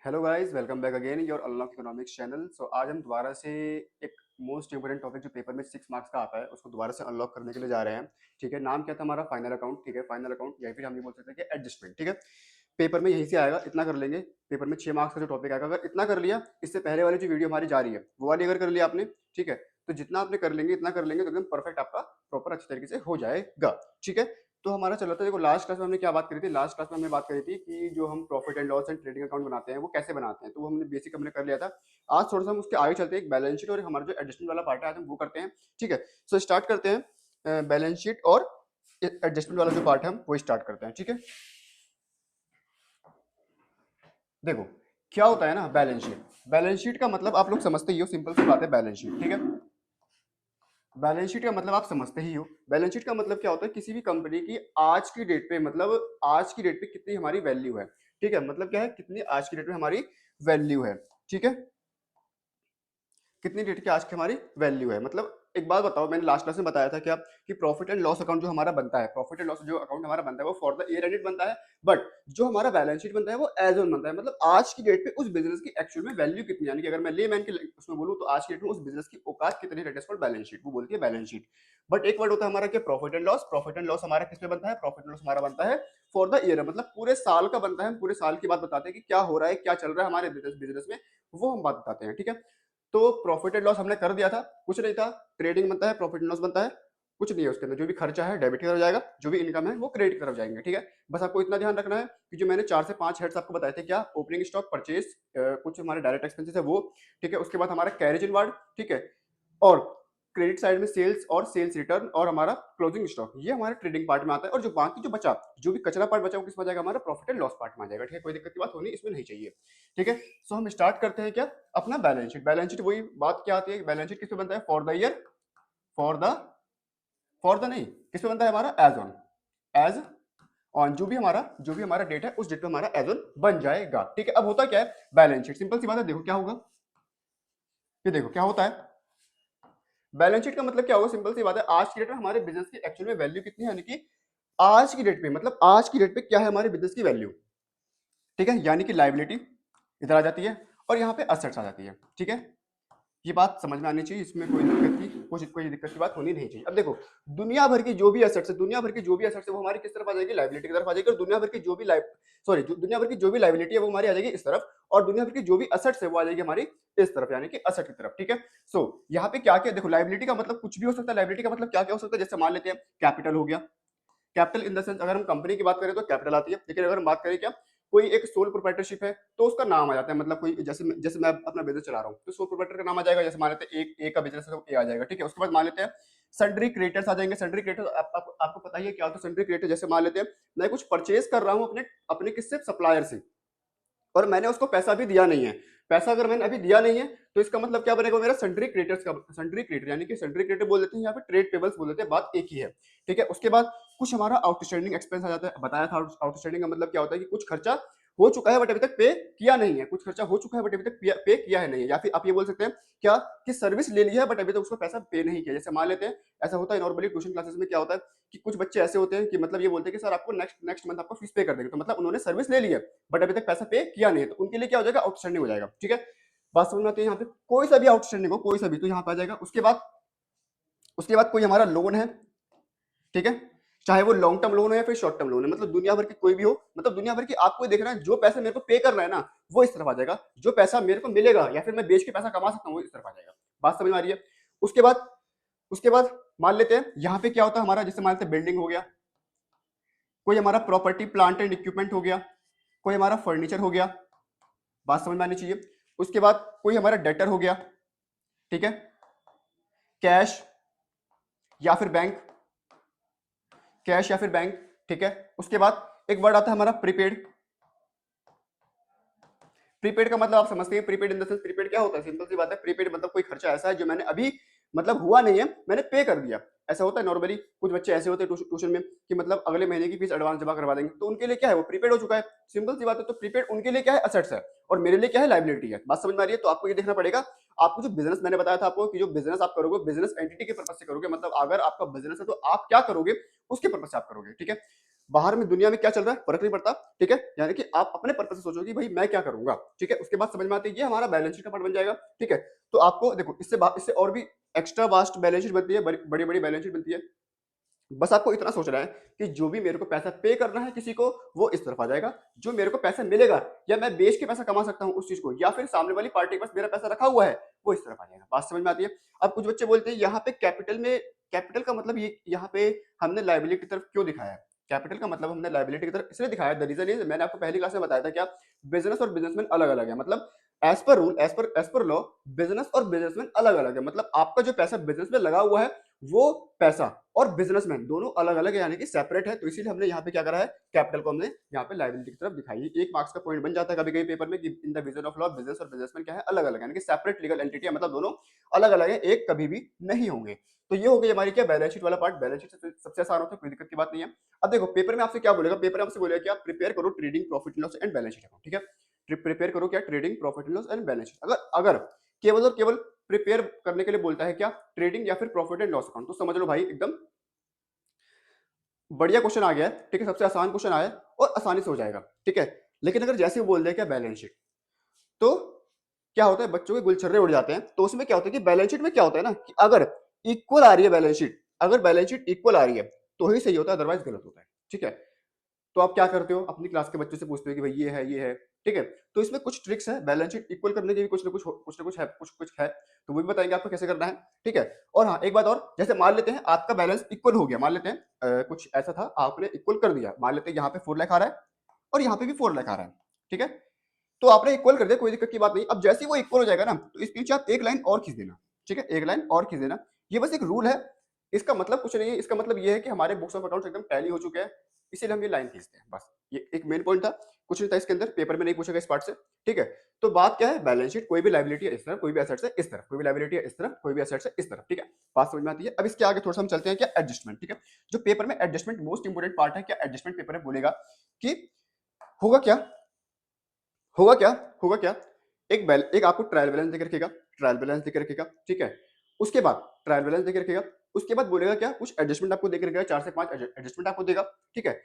Hello guys, welcome back again your unlock economics channel. So आज हम दोबारा से एक मोस्ट इंपोर्टेंट टॉपिक जो पेपर में 6 मार्क्स का आता है उसको दोबारा से अनलॉक करने के लिए जा रहे हैं। ठीक है, नाम क्या था हमारा? Final account. ठीक है, फाइनल अकाउंट या फिर हम ये बोल सकते हैं कि एडजस्टमेंट। ठीक है, पेपर में यहीं से आएगा, इतना कर लेंगे। पेपर में 6 मार्क्स का जो टॉपिक आएगा, अगर इतना कर लिया, इससे पहले वाली जो वीडियो हमारी जा रही है वो वाली अगर कर लिया आपने, ठीक है, तो जितना आपने कर लेंगे इतना कर लेंगे तो एकदम परफेक्ट आपका प्रॉपर अच्छी तरीके से हो जाएगा। ठीक है, तो हमारा चल रहा था। देखो, लास्ट क्लास में हमने क्या बात करी थी? लास्ट क्लास में हमने बात करी थी कि जो हम profit and loss and trading account बनाते हैं वो कैसे बनाते हैं, तो वो हमने बेसिक हमने कर लिया था। आज थोड़ा सा हम उसके आगे चलते हैं। एक बैलेंस शीट और हमारा जो एडजस्टमेंट वाला पार्ट है आज हम वो करते हैं। ठीक है, सो स्टार्ट करते हैं। बैलेंस शीट और एडजस्टमेंट वाला जो पार्ट है हम वो स्टार्ट करते हैं। ठीक है, देखो क्या होता है ना बैलेंस शीट। बैलेंस शीट का मतलब आप लोग समझते ही हो, सिंपल सी बात है बैलेंस शीट। ठीक है, बैलेंस शीट का मतलब आप समझते ही हो। बैलेंस शीट का मतलब क्या होता है? किसी भी कंपनी की आज की डेट पे, मतलब आज की डेट पे कितनी हमारी वैल्यू है। ठीक है, मतलब क्या है, कितनी आज की डेट में हमारी वैल्यू है। ठीक है, कितनी डेट की आज की हमारी वैल्यू है। मतलब एक बात बताओ, मैंने लास्ट क्लास में बताया था क्या कि प्रॉफिट एंड लॉस अकाउंट जो हमारा बनता है, प्रॉफिट एंड लॉस जो अकाउंट हमारा बनता है वो फॉर द ईयर एंडेड बनता है। बट जो हमारा बैलेंस शीट बनता है वो एज ऑन बनता है, मतलब आज की डेट पे उस बिजनेस की एक्चुअल में वैल्यू कितनी, यानी कि अगर मैं लेमैन के उसमें बोलूं तो आज की डेट में उस बिजनेस की औकात कितनी है, that is called balance sheet, वो बोलती है बैलेंस शीट। बट एक वर्ड होता है हमारा क्या? Profit and loss. Profit and loss हमारा किस पे बनता है? प्रॉफिट एंड लॉस हमारा बनता है फॉर द ईयर, मतलब पूरे साल का बनता है। हम पूरे साल की बात बताते हैं कि क्या हो रहा है, क्या चल रहा है हमारे बिजनेस में, वो हम बात बताते हैं। ठीक है, तो प्रॉफिट एंड लॉस हमने कर दिया था, कुछ नहीं था। ट्रेडिंग बनता है, प्रॉफिट एंड लॉस बनता है, कुछ नहीं है उसके अंदर। जो भी खर्चा है डेबिट की तरफ जाएगा, जो भी इनकम है वो क्रेडिट की तरफ जाएंगे। ठीक है, बस आपको इतना ध्यान रखना है कि जो मैंने 4 से 5 हेड्स आपको बताए थे, क्या ओपनिंग स्टॉक, परचेज, कुछ हमारे डायरेक्ट एक्सपेंसेस है वो। ठीक है, उसके बाद हमारा कैरेज इनवार्ड। ठीक है, और क्रेडिट साइड में सेल्स और सेल्स रिटर्न और हमारा क्लोजिंग स्टॉक, ये हमारे ट्रेडिंग पार्ट में आता है। और जो बाकी जो बचा, जो भी कचरा पार्ट बचा वो किस में आ जाएगा? हमारा प्रॉफिट एंड लॉस पार्ट में आ जाएगा। ठीक है, कोई दिक्कत की बात होनी इसमें नहीं चाहिए। ठीक है, सो हम स्टार्ट करते हैं क्या? अपना बैलेंस शीट। बैलेंस शीट वही बात क्या आती है, बैलेंस शीट किस पे बनता है? For the year, for the for the नहीं, किस पे बनता है हमारा? As on. एज ऑन, जो भी हमारा डेट है उस डेट पे हमारा एज ऑन बन जाएगा। ठीक है, अब होता क्या है बैलेंस शीट? सिंपल सी बात है, देखो क्या होगा, ये देखो क्या होता है। बैलेंस शीट का मतलब क्या होगा? सिंपल सी बात है, आज की डेट में हमारे बिजनेस की एक्चुअल में वैल्यू कितनी है, यानी कि आज की डेट पे, मतलब आज की डेट पे क्या है हमारे बिजनेस की वैल्यू। ठीक है, यानी कि लाइबिलिटी इधर आ जाती है और यहाँ पे असेट्स आ जाती है। ठीक है, ये बात समझ में आनी चाहिए, इसमें कोई दिक्कत की बात होनी नहीं चाहिए। अब देखो, दुनिया भर की जो भी एसेट्स है, दुनिया भर की जो भी एसेट्स है वो हमारी किस तरफ आ जाएगी? लाइबिलिटी की तरफ आ जाएगी। और दुनिया भर की जो भी दुनिया भर की जो भी लाइबिलिटी है वो हमारी आ जाएगी इस तरफ, और दुनिया भर की जो भी एसेट्स है वो आ जाएगी हमारी इस तरफ, यानी कि एसेट की तरफ। ठीक है, सो यहाँ पे क्या क्या देखो, लाइबिलिटी का मतलब कुछ भी हो सकता है। लाइबिलिटी का मतलब क्या क्या हो सकता है? जैसे मान लेते हैं कैपिटल हो गया। कैपिटल इन द सेंस, अगर हम कंपनी की बात करें तो कैपिटल आती है, लेकिन अगर हम बात करें क्या, कोई एक सोल प्रोप्राइटरशिप है तो उसका नाम आ जाता है। मतलब कोई जैसे मैं अपना बिजनेस चला रहा हूँ तो सोल प्रोप्राइटर का नाम आ जाएगा। जैसे मान लेते हैं ए का बिजनेस है तो ए आ जाएगा। ठीक है, उसके बाद मान लेते हैं सन्ड्री क्रिएटर्स आ जाएंगे। सन्ड्री क्रिएटर्स आपको पता ही है क्या होता है सन्ड्री क्रिएटर। जैसे मान लेते हैं मैं कुछ परचेज कर रहा हूँ अपने अपने किससे? सप्लायर से, और मैंने उसको पैसा भी दिया नहीं है। पैसा अगर मैंने अभी दिया नहीं है तो इसका मतलब क्या बनेगा मेरा? सन्ड्री क्रेडिटर्स का, सन्ड्री क्रेडिटर, यानी कि सन्ड्री क्रेडिटर बोल देते हैं, यहाँ पे ट्रेड पेबल्स बोल देते हैं, बात एक ही है। ठीक है, उसके बाद कुछ हमारा आउटस्टैंडिंग एक्सपेंस आ जाता है। बताया था आउटस्टैंडिंग का मतलब क्या होता है कि कुछ खर्चा हो चुका है बट अभी तक पे किया नहीं है, कुछ खर्चा हो चुका है बट अभी तक पे किया है नहीं है। या फिर आप ये बोल सकते हैं क्या कि सर्विस ले ली है बट अभी तक उसको पैसा पे नहीं किया। जैसे मान लेते हैं ऐसा होता है नॉर्मली ट्यूशन क्लासेस में क्या होता है कि कुछ बच्चे ऐसे होते हैं कि मतलब ये बोलते हैं कि सर आपको नेक्स्ट नेक्स्ट मंथ आपको फीस पे कर देंगे, तो मतलब उन्होंने सर्विस ले ली है बट अभी तक पैसा पे किया नहीं है, तो उनके लिए क्या हो जाएगा? आउटस्टैंडिंग हो जाएगा। ठीक है, बात समझ में आती है? यहाँ पे कोई सा भी आउटस्टैंडिंग हो, कोई सा भी, तो यहाँ पे आ जाएगा। उसके बाद कोई हमारा लोन है। ठीक है, चाहे वो लॉन्ग टर्म लोन हो या फिर शॉर्ट टर्म लोन है, मतलब दुनिया भर की कोई भी हो, मतलब दुनिया भर की आपको देखना है जो पैसा मेरे को पे करना है ना वो इस तरफ आ जाएगा, जो पैसा मेरे को मिलेगा या फिर मैं बेच के पैसा कमा सकता हूँ वो इस तरफ आ जाएगा। बात समझ में आ रही है? उसके बाद उसके बाद मान लेते हैं यहाँ पे क्या होता है हमारा, जैसे मान लेते हैं बिल्डिंग हो गया, कोई हमारा प्रॉपर्टी प्लांट एंड इक्विपमेंट हो गया, कोई हमारा फर्नीचर हो गया। बात समझ में आनी चाहिए। उसके बाद कोई हमारा डेटर हो गया। ठीक है, कैश या फिर बैंक, कैश या फिर बैंक। ठीक है, उसके बाद एक वर्ड आता है हमारा प्रीपेड। प्रीपेड का मतलब आप समझते हैं, prepaid in the sense, prepaid क्या होता है? सिंपल सी बात है, प्रीपेड मतलब कोई खर्चा ऐसा है जो मैंने अभी मतलब हुआ नहीं है, मैंने पे कर दिया। ऐसा होता है नॉर्मली, कुछ बच्चे ऐसे होते हैं ट्यूशन में कि मतलब अगले महीने की फीस एडवांस जमा करवा देंगे, तो उनके लिए क्या है? वो प्रीपेड हो चुका है। सिंपल सी बात है, तो प्रीपेड उनके लिए क्या है? असेट्स है, और मेरे लिए क्या है? लाइबिलिटी है। बात समझ में आ रही है? तो आपको ये देखना पड़ेगा, आपको जो बिजनेस मैंने बताया था आपको कि जो बिजनेस आप करोगे बिजनेस एंटिटी के पर्पज से करोगे, मतलब अगर आपका बिजनेस है तो आप क्या करोगे उसके पर्पज से आप करोगे। ठीक है, बाहर में दुनिया में क्या चल रहा है फर्क नहीं पड़ता, ठीक है, यानी कि आप अपने पर्पस से सोचो कि भाई मैं क्या करूंगा, ठीक है, उसके बाद समझ में आती है ये हमारा बैलेंस शीट का पार्ट बन जाएगा, ठीक है। तो आपको देखो इससे और भी एक्स्ट्रा वास्ट बैलेंस शीट बनती है, बड़ी बड़ी बैलेंस शीट बनती है। बस आपको इतना सोचना है कि जो भी मेरे को पैसा पे करना है किसी को वो इस तरफ आ जाएगा, जो मेरे को पैसा मिलेगा या मैं बेच के पैसा कमा सकता हूँ उस चीज को, या फिर सामने वाली पार्टी के पास मेरा पैसा रखा हुआ है वो इस तरफ आ जाएगा। बात समझ में आती है? अब कुछ बच्चे बोलते हैं यहाँ पे कैपिटल का मतलब ये यहाँ पे हमने लाइबिलिटी की तरफ क्यों दिखाया है? कैपिटल का मतलब हमने लाइबिलिटी की तरफ इसलिए दिखाया, द रीजन इज, मैंने आपको पहली क्लास में बताया था क्या, बिजनेस और बिजनेसमैन अलग अलग है, मतलब as per rule as per law business और बिजनेसमैन अलग अलग है, मतलब आपका जो पैसा बिजनेस में लगा हुआ है वो पैसा और बिजनेसमैन दोनों अलग अलग है, यानी कि सेपरेट है। तो इसीलिए हमने यहाँ पे क्या करा है, कैपिटल को हमने यहाँ पे लाइबिलिटी की तरफ दिखाई है। एक मार्क्स का पॉइंट बन जाता है कभी कभी पेपर में कि in the vision of law business और बिजनेसमैन क्या है, अलग अलग है, यानी कि सेपरेट लीगल एंटिटी है, मतलब दोनों अलग अलग है, एक कभी भी नहीं होंगे। तो ये हो गई हमारी क्या बैलेंस शीट वाला पार्ट। बैलेंस शीट सबसे आसान होता है, कोई दिक्कत की बात नहीं है। अब देखो पेपर में आपसे क्या बोलेगा, पेपर में आपसे बोलेगा क्या, प्रिपेयर करो trading profit loss and balance sheet account, ठीक है, प्रिपेयर करो क्या, trading profit loss and balance sheet. अगर अगर केवल और केवल प्रिपेयर करने के लिए बोलता है क्या, ट्रेडिंग या फिर प्रॉफिट एंड लॉस अकाउंट, तो समझ लो भाई एकदम बढ़िया क्वेश्चन आ गया है, ठीक है, सबसे आसान क्वेश्चन आया और आसानी से हो जाएगा, ठीक है। लेकिन अगर जैसे ही बोल दे क्या बैलेंस शीट, तो क्या होता है बच्चों के गुलछर्रे उड़ जाते हैं। तो उसमें क्या होता है कि बैलेंस शीट में क्या होता है ना कि अगर इक्वल आ रही है बैलेंस शीट, अगर बैलेंस शीट इक्वल आ रही है तो ही सही होता है, अदरवाइज गलत होता है, ठीक है। तो आप क्या करते हो, अपनी क्लास के बच्चों से पूछते हो कि भाई ये है, ठीक है। तो इसमें कुछ ट्रिक्स है बैलेंस शीट इक्वल करने की भी, कुछ है, तो वो भी बताएंगे आपको कैसे करना है, ठीक है। और हाँ एक बात और, जैसे मान लेते हैं आपका बैलेंस इक्वल हो गया, मान लेते हैं कुछ ऐसा था आपने इक्वल कर दिया, मान लेते हैं यहाँ पे 4 लाख आ रहा है और यहाँ पे भी 4 लाख आ रहा है, ठीक है। तो आपने इक्वल कर दिया, कोई दिक्कत की बात नहीं। अब जैसे ही वो इक्वल हो जाएगा ना तो इसके नीचे आप एक लाइन और खींच देना, ठीक है, एक लाइन और खींच देना। ये बस एक रूल है, इसका मतलब कुछ नहीं है, इसका मतलब ये है कि हमारे बुक्स ऑफ अकाउंट्स एकदम टैली हो चुके हैं, इसीलिए हम ये लाइन खींचते हैं बस। ये एक मेन पॉइंट था, कुछ नहीं था इसके अंदर, पेपर में नहीं पूछेगा इस पार्ट से, ठीक है। तो बात क्या है, बैलेंस शीट कोई भी लाइबिलिटी है इस तरफ, कोई भी एसेट्स है इस तरफ, कोई भी लाइबिलिटी है इस तरफ, कोई भी एसेट्स है इस तरफ, ठीक है। बात समझ में आती है? अब इसके आगे थोड़ा सा हम चलते हैं क्या, एडजस्टमेंट, ठीक है। जो पेपर में एडजस्टमेंट मोस्ट इंपोर्टेंट पार्ट है, क्या एडजस्टमेंट पेपर में बोलेगा कि होगा क्या, होगा क्या, होगा क्या, एक आपको ट्रायल बैलेंस देकर रखेगा, ट्रायल बैलेंस देकर रखेगा, ठीक है। उसके बाद ट्रायल बैलेंस देकर रखेगा, उसके बाद बोलेगा क्या, कुछ एडजस्टमेंट आपको देकर रखेगा, 4 से 5 एडजस्टमेंट आपको देगा, ठीक है।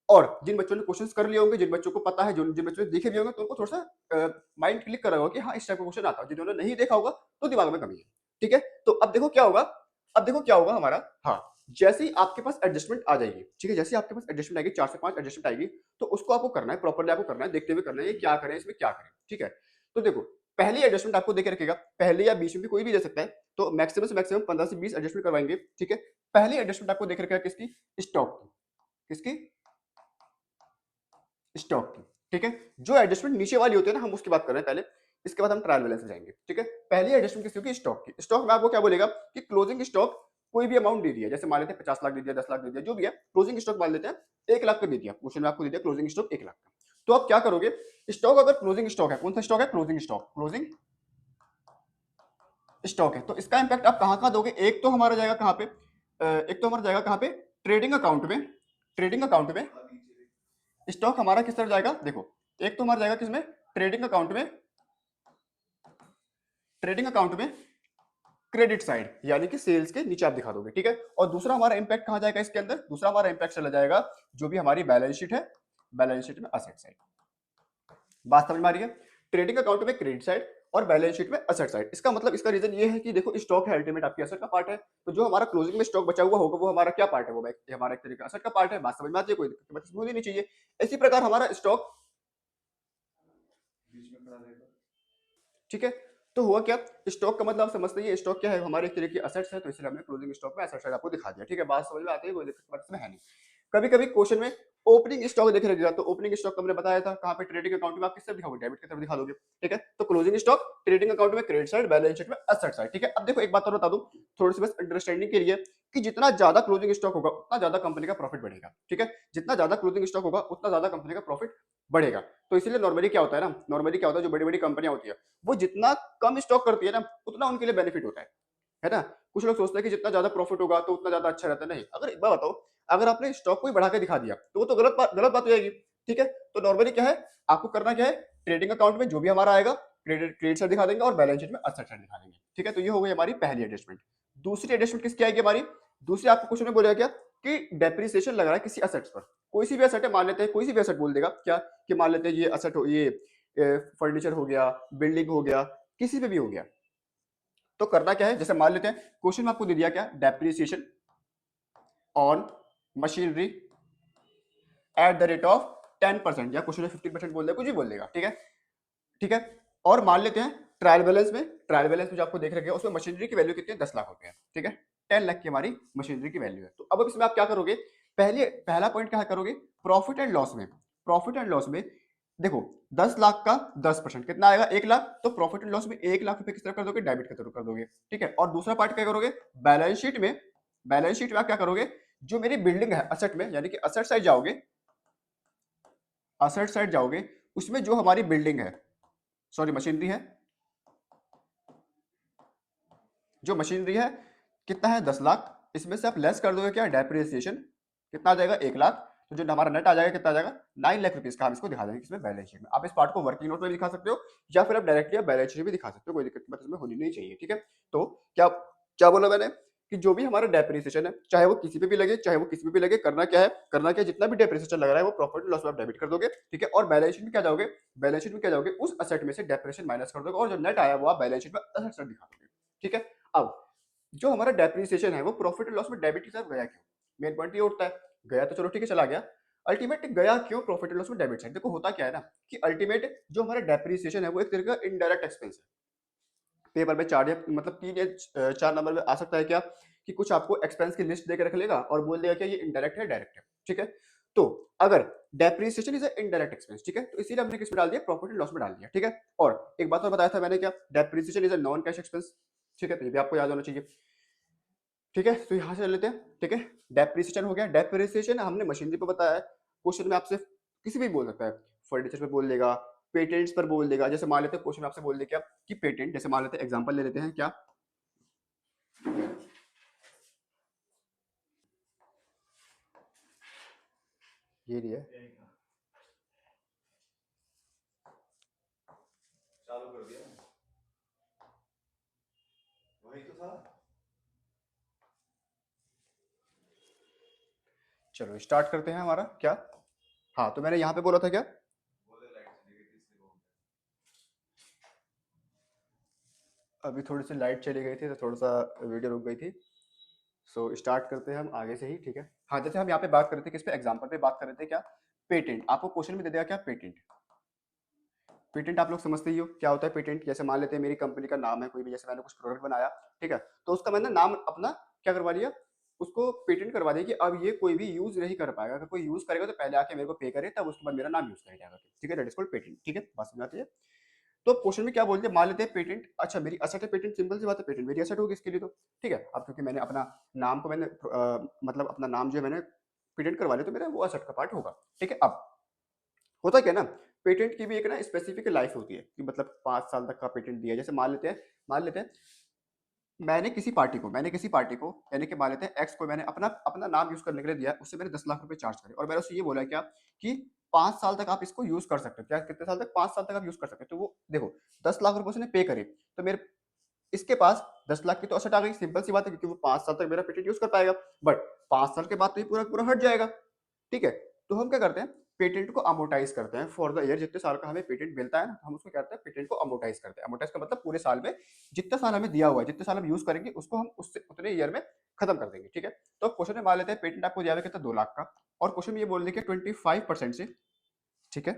और जिन बच्चों ने क्वेश्चंस कर लिए होंगे, जिन बच्चों को पता है, जिन बच्चों ने देखे भी होंगे, तो उनको थोड़ा सा माइंड क्लिक कर रहा होगा कि हाँ इस टाइप का क्वेश्चन आता है। जिन्होंने नहीं देखा होगा तो दिमाग में कमी है, ठीक है। तो अब देखो क्या होगा, अब देखो क्या होगा हमारा, हाँ, जैसे ही आपके पास एडजस्टमेंट आ जाएगी, ठीक है, जैसे ही आपके पास एडजस्टमेंट आएगी, 4 से 5 एडजस्टमेंट आएगी, तो उसको आपको करना है प्रॉपर्ली, आपको करना है देखते हुए करना है, ये क्या करें इसमें क्या करें, ठीक है। तो देखो पहली एडजस्टमेंट आपको देके रखेगा, पहले या बीच में भी कोई भी दे सकता है, तो मैक्सिमम से मैक्सिमम 15 से 20 एडजस्टमेंट करवाएंगे, ठीक है। पहली एडजस्टमेंट आपको देके रखेगा किसकी, स्टॉक की, किसकी, स्टॉक की, ठीक है। जो एडजस्टमेंट नीचे वाली होती है ना हम उसकी बात कर रहे हैं पहले, इसके बाद हम ट्रायल बैलेंस में जाएंगे, ठीक है। पहली एडजस्टमेंट किसी होगी, स्टॉक की। स्टॉक में आपको क्या बोलेगा कि क्लोजिंग स्टॉक कोई भी अमाउंट दे दिया, जैसे मान लेते हैं 50 लाख दे दिया, 10 लाख दे दिया, जो भी है, क्लोजिंग स्टॉक मान लेते हैं 1 लाख का दे दिया, क्वेश्चन में आपको दे दिया क्लोजिंग स्टॉक 1 लाख का। तो आप क्या करोगे, स्टॉक अगर क्लोजिंग स्टॉक है, कौन सा स्टॉक है, क्लोजिंग स्टॉक, क्लोजिंग स्टॉक है, तो इसका इंपैक्ट आप कहां कहां दोगे, एक तो हमारा जाएगा कहां पे, एक तो हमारा जाएगा कहां पे, ट्रेडिंग अकाउंट में, ट्रेडिंग अकाउंट में स्टॉक हमारा किस तरफ जाएगा, देखो एक तो हमारा जाएगा किसमें, ट्रेडिंग अकाउंट में, ट्रेडिंग अकाउंट में क्रेडिट साइड, यानी कि सेल्स के नीचे आप दिखा दोगे, ठीक है। और दूसरा हमारा इंपैक्ट कहां जाएगा इसके अंदर, दूसरा हमारा इंपैक्ट चला जाएगा जो भी हमारी बैलेंस शीट है, बैलेंस शीट में असेट साइड। बात समझ में आ रही है, ट्रेडिंग अकाउंट में क्रेडिट साइड और बैलेंस शीट में असेट साइड। इसका मतलब, इसका रीजन ये है कि देखो स्टॉक है अल्टीमेट आपकी असेट का पार्ट है, तो जो हमारा क्लोजिंग में स्टॉक बचा हुआ होगा वो हमारा क्या पार्ट है, वो हमारा एक तरीके का असेट का पार्ट है। बात समझ में आती है, कोई दिक्कत होनी नहीं चाहिए। इसी प्रकार हमारा स्टॉक, ठीक है। तो हुआ क्या, स्टॉक का मतलब आप समझते हैं स्टॉक क्या है, हमारे एक तरीके की असेट्स है, तो इसलिए हमने क्लोजिंग स्टॉक में असेट साइड आपको दिखा दिया, ठीक है। बात समझ में आती है, कोई दिक्कत इसमें है नहीं। कभी कभी क्वेश्चन में ओपनिंग स्टॉक देखे रहेगा, तो ओपनिंग स्टॉक हमने बताया था कहां पे, ट्रेडिंग अकाउंट में आप किस तरफ दिखाओगे, डेबिट की तरफ दिखा दोगे, ठीक है। तो क्लोजिंग स्टॉक ट्रेडिंग अकाउंट में क्रेडिट साइड, बैलेंस शीट में असेट साइड, ठीक है। अब देखो एक बात और बता दूं थोड़ी सी बस अंडरस्टैंडिंग के लिए, कि जितना ज्यादा क्लोजिंग स्टॉक होगा उतना ज्यादा कंपनी का प्रॉफिट बढ़ेगा, ठीक है। जितना ज्यादा क्लोजिंग स्टॉक होगा उतना ज्यादा कंपनी का प्रॉफिट बढ़ेगा। तो इसीलिए नॉर्मली क्या होता है ना, नॉर्मली क्या होता है, जो बड़ी बड़ी कंपनियां होती है वो जितना कम स्टॉक करती है ना उतना उनके लिए बेनिफिट होता है ना। कुछ लोग सोचते हैं कि जितना ज्यादा प्रॉफिट होगा तो उतना ज्यादा अच्छा रहता है, नहीं। अगर एक बार बताओ, अगर आपने स्टॉक को ही बढ़ा के दिखा दिया तो वो तो गलत बात हो जाएगी, ठीक है। तो नॉर्मली क्या है, आपको करना क्या है, ट्रेडिंग अकाउंट में जो भी हमारा आएगा क्रेडिट साइड दिखा देंगे और बैलेंस शीट में असेट साइड दिखा देंगे, ठीक है। तो ये हो गई हमारी पहली एडजस्टमेंट। दूसरी एडजस्टमेंट किसकी आएगी हमारी, दूसरी आपको क्वेश्चन में बोला क्या, कि डेप्रिसिएशन लग रहा है किसी असेट्स पर। कोई सी भी असेट है, मान लेते हैं कोई सी भी असेट बोल देगा क्या, कि मान लेते हैं ये असेट हो, ये फर्नीचर हो गया, बिल्डिंग हो गया, किसी पे भी हो गया। तो करना क्या है, जैसे मान लेते हैं क्वेश्चन में आपको दे दिया क्या, depreciation on machinery at the rate of 10%, या क्वेश्चन में 15% बोल देगा, कुछ भी बोल देगा, ठीक है, ठीक है। और मान लेते हैं ट्रायल बैलेंस में जो आपको देख रखे उसमें मशीनरी की वैल्यू कितनी है, 10 लाख रुपए है, ठीक है, 10 लाख की हमारी मशीनरी की वैल्यू है। तो अब इसमें आप क्या करोगे, पहला पॉइंट क्या करोगे, प्रॉफिट एंड लॉस में, प्रॉफिट एंड लॉस में देखो 10 लाख का 10% कितना आएगा, 1 लाख, तो प्रॉफिट एंड लॉस में 1 लाख रुपए किस तरह कर दोगे, डेबिट की तरफ कर दोगे, ठीक है। और दूसरा पार्ट क्या करोगे, बैलेंस शीट में आप क्या करोगे, जो मेरी बिल्डिंग है असेट में, यानी कि असेट साइड जाओगे, उसमें जो हमारी बिल्डिंग है, सॉरी मशीनरी है, जो मशीनरी है कितना है, 10 लाख, इसमें से आप लेस कर दोगे क्या, डेप्रिसिएशन, कितना आ जाएगा, 1 लाख, तो जो हमारा नेट आ जाएगा कितना आ जाएगा, 9 लाख रुपीस का हम इसको दिखा देंगे किसमें, बैलेंस शीट में। आप इस पार्ट को वर्किंग नोट में भी दिखा सकते हो, या फिर आप डायरेक्टली आप बैलेंस शीट में भी दिखा सकते हो, कोई दिक्कत की बात इसमें होनी नहीं चाहिए, ठीक है। तो क्या क्या बोला मैंने, कि जो भी हमारा डेप्रिसिएशन है, चाहे वो किसी पे भी लगे, चाहे वो किसी पे भी लगे, करना क्या है, जितना भी डेप्रिसिएशन लग रहा है वो प्रॉफिट लॉस में आप डेबिट कर दोगे, ठीक है। और बैलेंस शीट में क्या जाओगे, उस असेट में से डेप्रिसिएशन माइनस कर दोगे, और जो नेट आया वो आप बैलेंस शीट में असेट दिखा दोगे, ठीक है। अब जो हमारा डेप्रिसिएशन है वो प्रॉफिट एंड लॉस में डेबिट की तरफ गया क्यों, मेन पॉइंट ये उठता है, गया तो चलो ठीक है चला गया, अल्टीमेट गया क्यों प्रॉफिट एंड लॉस में डेबिट साइड। देखो होता क्या है ना, कि अल्टीमेट जो हमारा डेप्रिसिएशन है वो एक तरह का इनडायरेक्ट एक्सपेंस है। पेपर में 4 या मतलब 3 या 4 नंबर में आ सकता है क्या, कि कुछ आपको एक्सपेंस की लिस्ट देकर रख लेगा और बोल देगा कि ये इनडायरेक्ट है, डायरेक्ट है, ठीक है। तो अगर डेप्रिसिएशन इज इनडायरेक्ट एक्सपेंस, ठीक है, तो इसीलिए हमने किस में डाल दिया, प्रॉफिट एंड लॉस में डाल दिया, ठीक है। और एक बात और बताया था मैंने क्या, depreciation is a non cash expense, ठीक है, तो ये भी आपको याद होना चाहिए, ठीक है। तो यहां से चल लेते हैं, ठीक है। डेप्रिसिएशन हो गया, डेप्रिसिएशन हमने मशीनरी पे बताया है, क्वेश्चन में आपसे किसी भी बोल सकता है, फर्नीचर पे बोल देगा, पेटेंट्स पर बोल देगा, जैसे मान लेते हैं क्वेश्चन में आपसे बोल दे क्या, कि पेटेंट, जैसे मान लेते हैं एग्जांपल ले लेते हैं क्या, ये नहीं है, चालू कर दिया, वही तो था। चलो स्टार्ट करते हैं हमारा क्या, हाँ तो मैंने यहाँ पे बोला था क्या, बोले लाइट चली गई थी इसलिए वो अभी थोड़ी सी लाइट चली गई थी तो थोड़ा सा वीडियो रुक गई थी। सो स्टार्ट करते हैं हम आगे से ही, ठीक है। हाँ जैसे हम यहाँ पे बात कर रहे थे, किस पे, एग्जाम्पल पे बात कर रहे थे क्या, पेटेंट, आपको क्वेश्चन में दे दिया क्या, पेटेंट। पेटेंट आप लोग समझते ही हो क्या होता है पेटेंट, जैसे मान लेते हैं मेरी कंपनी का नाम है कोई भी, जैसे मैंने कुछ प्रोडक्ट बनाया, ठीक है, तो उसका मैंने नाम अपना क्या करवा लिया, उसको पेटेंट करवा दिया कि अब ये कोई भी यूज नहीं कर पाएगा, अगर कोई यूज करेगा तो पहले आके मेरे को पे करे, तब उसके बाद मेरा नाम यूज करेगा, ठीक है, दैट इज कॉल्ड पेटेंट, ठीक है, बात समझ आती है। तो क्वेश्चन में क्या बोलते हैं, मान लेते हैं पेटेंट, अच्छा मेरी असेट है पेटेंट, सिंपल सी बात है, पेटेंट मेरी असेट होगी इसके लिए, तो ठीक है। अब क्योंकि मैंने अपना नाम को मैंने मतलब अपना नाम जो है मैंने पेटेंट करवा लिया, तो मेरा वो असेट का पार्ट होगा, ठीक है। अब होता क्या ना, पेटेंट की भी एक ना स्पेसिफिक लाइफ होती है, कि मतलब 5 साल तक का पेटेंट दिया है। जैसे मान लेते हैं मैंने किसी पार्टी को यानी कि मान लेते हैं एक्स को मैंने अपना अपना नाम यूज करने के लिए दिया, उससे मैंने 10 लाख रुपए चार्ज करे, और मैंने उससे ये बोला क्या, कि 5 साल तक आप इसको यूज कर सकते हो, क्या कितने साल तक, 5 साल तक आप यूज कर सकते हो। तो वो देखो 10 लाख रुपए उसने पे करे, तो मेरे इसके पास 10 लाख की तो असेट आ गई, सिंपल सी बात है, क्योंकि वो 5 साल तक मेरा पेटेंट यूज कर पाएगा, बट 5 साल के बाद तो ये पूरा पूरा हट जाएगा, ठीक है। तो हम क्या करते हैं, पेटेंट को अमोटाइज करते हैं फॉर द ईयर, जितने साल का हमें पेटेंट मिलता है ना, हम उसको कहते हैं पेटेंट को अमोटाइज करते हैं। अमोटाइज का मतलब पूरे साल में जितना साल हमें दिया हुआ है, जितने साल हम यूज करेंगे उसको हम उससे उतने ईयर में खत्म कर देंगे, ठीक है। तो क्वेश्चन में मान लेते हैं पेटेंट आपको दिया हुआ है कितना, 2 लाख का, और क्वेश्चन में ये बोल देंगे 25% से, ठीक है,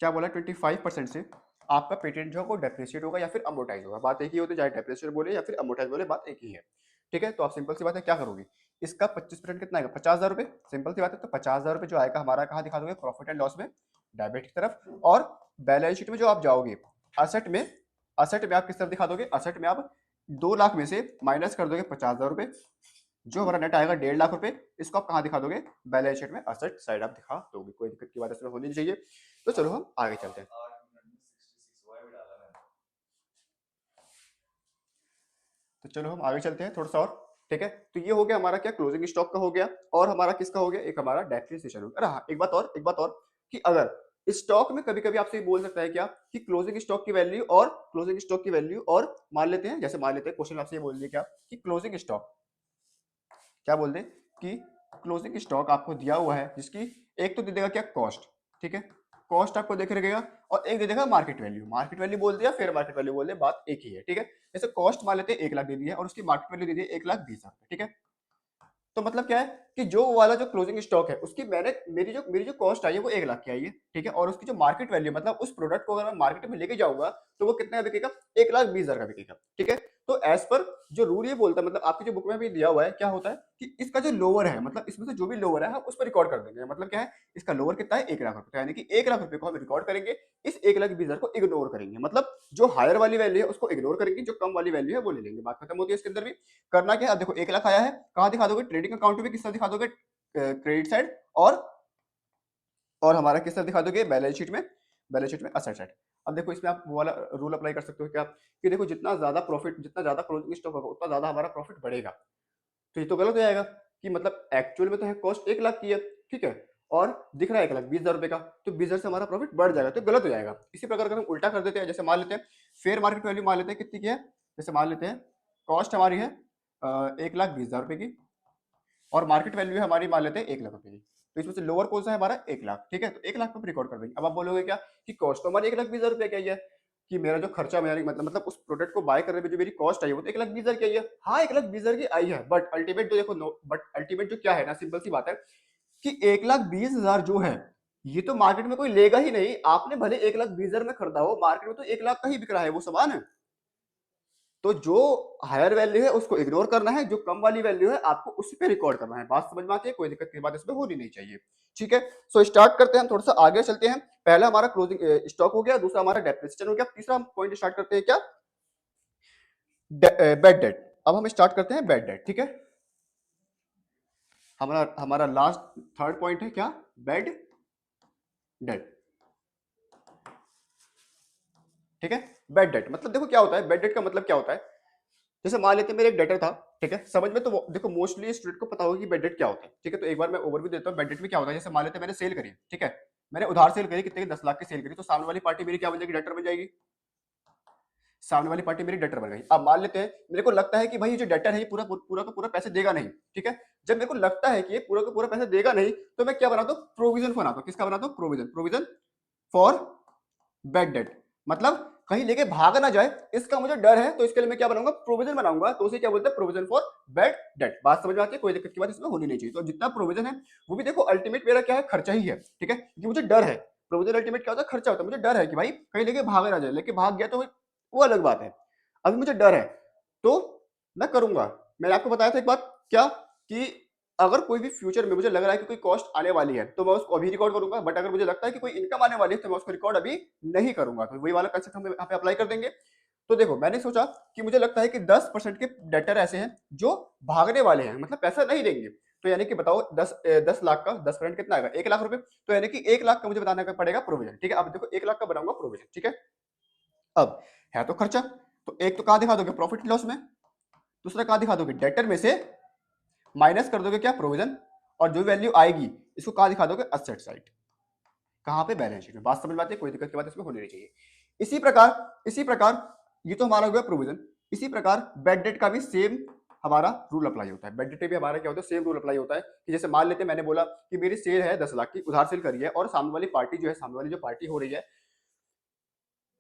क्या बोला, 25% से आपका पेटेंट जो है वो डेप्रिशिएट होगा या फिर अमोटाइज होगा, बात एक ही होती है, चाहे डेप्रिशिएट बोले या फिर अमोटाइज बोले, बात एक ही है, ठीक है। तो आप सिंपल सी बात है क्या करोगे, इसका 25% कितना आएगा, 50,000 रुपए, सिंपल सी बात है। तो 50,000 रुपए जो आएगा हमारा कहाँ दिखा दोगे, प्रॉफिट एंड लॉस में, डेबिट की तरफ। और बैलेंस शीट में जो आप जाओगे, असेट में असेट में आप किस तरफ दिखा दोगे, असेट में आप 2 लाख में से माइनस कर दोगे 50,000 रुपए, जो हमारा नेट आएगा 1.5 लाख रुपए, इसको आप कहाँ दिखा दोगे, बैलेंस शीट में असेट साइड आप दिखा दोगे, कोई दिक्कत की बात इसमें होनी नहीं चाहिए। तो चलो हम आगे चलते हैं। 8 मिनट में 66 वाई भी डाला मैंने। तो चलो हम आगे चलते हैं थोड़ा सा और, ठीक है। तो ये हो गया हमारा क्या, क्लोजिंग स्टॉक का हो गया, और हमारा किसका हो गया, एक हमारा डेप्रिसिएशन हो गया। अरे हाँ, एक बात और कि अगर स्टॉक में कभी कभी आपसे बोल सकता है क्या कि क्लोजिंग स्टॉक की वैल्यू और क्लोजिंग स्टॉक की वैल्यू और मान लेते हैं, जैसे मान लेते हैं क्वेश्चन आपसे ये बोल दिया क्या कि क्लोजिंग स्टॉक, क्या बोल दे कि क्लोजिंग स्टॉक आपको दिया हुआ है जिसकी एक तो दे देगा क्या कॉस्ट, ठीक है, कॉस्ट आपको देख रहेगा, और एक दे देगा मार्केट वैल्यू, मार्केट वैल्यू बोल दिया फेयर मार्केट वैल्यू बोल दे, बात एक ही है, ठीक है। जैसे कॉस्ट मान लेते हैं 1 लाख दे दी है और उसकी मार्केट वैल्यू दे दी है 1,20,000, ठीक है। तो मतलब क्या है कि जो वाला जो क्लोजिंग स्टॉक है उसकी मैंने मेरी जो कॉस्ट आई है वो 1 लाख की आई है, ठीक है, और उसकी जो मार्केट वैल्यू मतलब उस प्रोडक्ट को अगर मैं मार्केट में लेके जाऊंगा तो वो कितना बिकेगा, 1,20,000 का बिकेगा, ठीक है। तो एज पर जो रूल ये बोलता है, मतलब आपकी जो बुक में भी दिया हुआ है, क्या होता है कि इसका जो लोअर है, मतलब इसमें से जो भी लोअर है हम उस पर रिकॉर्ड कर देंगे, मतलब क्या है इसका लोअर कितना है 1 लाख रुपए, यानी कि 1 लाख रुपए को हम रिकॉर्ड करेंगे, इस 1,20,000 को इग्नोर करेंगे, मतलब जो हायर वाली वैल्यू है उसको इग्नोर करेंगे, जो कम वाली वैल्यू है वो ले लेंगे, बात खत्म होती है। इसके अंदर भी करना क्या है, अब देखो 1 लाख आया है, कहाँ दिखा दोगे, ट्रेडिंग अकाउंट में, किस तरह दिखा दोगे, क्रेडिट साइड, और हमारा किस तरह दिखा दोगे, बैलेंस शीट में, बैलेंस शीट में असेट साइड। अब देखो इसमें आप वो वाला रूल अप्लाई कर सकते हो क्या कि देखो जितना ज्यादा प्रॉफिट, जितना ज्यादा क्लोजिंग स्टॉक होगा उतना ज्यादा हमारा प्रॉफिट बढ़ेगा, तो ये तो गलत हो जाएगा कि मतलब एक्चुअल में तो है कॉस्ट 1 लाख की है, ठीक है, और दिख रहा है 1,20,000 रुपए का, तो 20,000 से हमारा प्रॉफिट बढ़ जाएगा, तो गलत हो जाएगा। इसी प्रकार अगर हम उल्टा कर देते हैं, जैसे मान लेते हैं फेयर मार्केट वैल्यू मान लेते हैं कितनी की है, जैसे मान लेते हैं कॉस्ट हमारी है 1,20,000 रुपए की, और मार्केट वैल्यू है हमारी मान लेते हैं 1 लाख रुपए की, तो इसमें से लोअर कौन सा है हमारा 1 लाख, ठीक है, तो 1 लाख पे रिकॉर्ड कर देंगे। अब आप बोलोगे क्या कि कॉस्ट तो हमारी 1,20,000 रुपए की है, कि मेरा जो खर्चा, मेरा मतलब उस प्रोडक्ट को बाय करने में जो मेरी कॉस्ट आई है वो तो 1,20,000 की आई है, हाँ 1,20,000 की आई है, बट अल्टीमेट जो देखो बट अल्टीमेट जो क्या है ना, सिंपल सी बात है कि 1,20,000 जो है ये तो मार्केट में कोई लेगा ही नहीं, आपने भले 1,20,000 में खरीदा हो, मार्केट में तो 1 लाख का ही बिक रहा है वो सामान है, तो जो हायर वैल्यू है उसको इग्नोर करना है, जो कम वाली वैल्यू है आपको उसी पे रिकॉर्ड करना है, बात समझ में आती है, कोई दिक्कत की बात इसमें होनी नहीं चाहिए, ठीक है। सो स्टार्ट करते हैं, हम थोड़ा सा आगे चलते हैं, पहला हमारा क्लोजिंग स्टॉक हो गया, दूसरा हमारा डेप्रिसिएशन हो गया, तीसरा पॉइंट स्टार्ट करते हैं क्या, बैड डेट। अब हम स्टार्ट करते हैं बैड डेट, ठीक है, हमारा हमारा लास्ट थर्ड पॉइंट है क्या, बैड डेट, ठीक है। बैड डेट मतलब देखो क्या होता है, बैड डेट का मतलब क्या होता है, जैसे मान लेते हैं मेरे एक डेटर था, ठीक है, समझ में तो देखो मोस्टली स्टूडेंट को पता होगा कि बेड डेट क्या होता है, ठीक है, तो एक बार मैं ओवरव्यू देता हूँ बेड डेट में क्या होता है। जैसे मान लेते हैं मैंने सेल करी, ठीक है, मैंने उधार सेल करी, कितने की, 10 लाख की सेल करी, तो सामने वाली पार्टी मेरी क्या बन जाएगी, डेटर बन जाएगी, सामने वाली पार्टी मेरी डेटर बन गई। अब मान लेते हैं मेरे को लगता है कि भाई ये जो डेटर है ये पूरा पूरा का पूरा पैसे देगा नहीं, ठीक है, जब मेरे को लगता है कि ये पूरा का पूरा पैसे देगा नहीं, तो मैं क्या बनाता हूँ, प्रोविजन बनाता हूँ, किसका बनाता हूँ, provision, provision for bad debt, मतलब कहीं लेके भाग ना जाए इसका मुझे डर है, तो इसके लिए मैं क्या बनाऊंगा, प्रोविजन बनाऊंगा, तो उसे क्या बोलते हैं, प्रोविजन फॉर बैड डेट, बात समझ में आती है, कोई दिक्कत की बात इसमें होनी नहीं चाहिए। तो जितना प्रोविजन है वो भी देखो अल्टीमेट मेरा क्या है, खर्चा ही है, ठीक है, क्योंकि मुझे डर है, प्रोविजन अल्टीमेट क्या होता है, खर्चा होता है, मुझे डर है कि भाई कहीं लेके भाग ना जाए, लेके भाग गया तो वो अलग बात है, अभी मुझे डर है तो मैं करूंगा। मैंने आपको बताया था एक बात क्या कि अगर कोई भी फ्यूचर में मुझे लग रहा है कि कोई कॉस्ट आने वाली है तो मैं उसको अभी रिकॉर्ड करूंगा, बट अगर मुझे लगता है कि कोई इनकम आने वाली है तो मैं उसको रिकॉर्ड अभी नहीं करूंगा, तो वही वाला कंसेप्ट हम यहाँ पे अप्लाई कर देंगे। तो देखो मैंने सोचा कि मुझे लगता है कि 10% के डेटर ऐसे हैं जो भागने वाले हैं, मतलब पैसा नहीं देंगे, तो यानी कि बताओ 10 लाख का 10% कितना आएगा, 1 लाख रुपए, तो यानी कि 1 लाख का मुझे बताना पड़ेगा प्रोविजन, ठीक है। अब देखो 1 लाख का बनाऊंगा प्रोविजन, ठीक है, अब है तो खर्चा, तो एक तो कहां दिखा दोगे, प्रॉफिट लॉस में, दूसरा कहां दिखा दोगे, डेटर में से माइनस कर दोगे क्या, प्रोविजन, और जो वैल्यू आएगी इसको कहां दिखा दोगे, असेट साइड, कहां पे, बैलेंस शीट में, बात समझ में आती है, कोई दिक्कत की बात इसमें होनी नहीं चाहिए। इसी प्रकार ये तो हमारा हो गया प्रोविजन, इसी प्रकार बैड डेट का भी सेम हमारा रूल अप्लाई होता है, बैड डेट पे भी हमारा क्या होता है, सेम रूल अप्लाई होता है कि जैसे मान लेते हैं मैंने बोला कि मेरी सेल है 10 लाख की, उधार सेल करी है, और सामने वाली पार्टी जो है, सामने वाली जो पार्टी हो रही है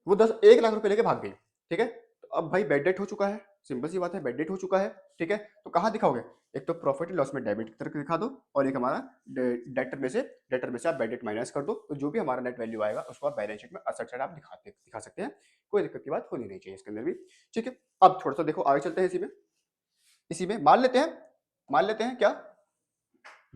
वो 1 लाख रुपए लेके भाग गई, ठीक है, तो अब भाई बैड डेट हो चुका है, सिंपल सी बात है, बैड डेट हो चुका है, ठीक है, तो कहां दिखाओगे, एक तो प्रॉफिट लॉस में डेबिट की तरफ दिखा दो, और एक हमारा डेटर में से आप बैड डेट माइनस कर दो, तो जो भी हमारा नेट वैल्यू आएगा उसको आप बैलेंस शीट में असेट साइड आप दिखा सकते हैं, कोई दिक्कत की बात होनी नहीं चाहिए इसके अंदर भी, ठीक है। अब थोड़ा सा देखो आगे चलते हैं, इसी में मान लेते हैं क्या,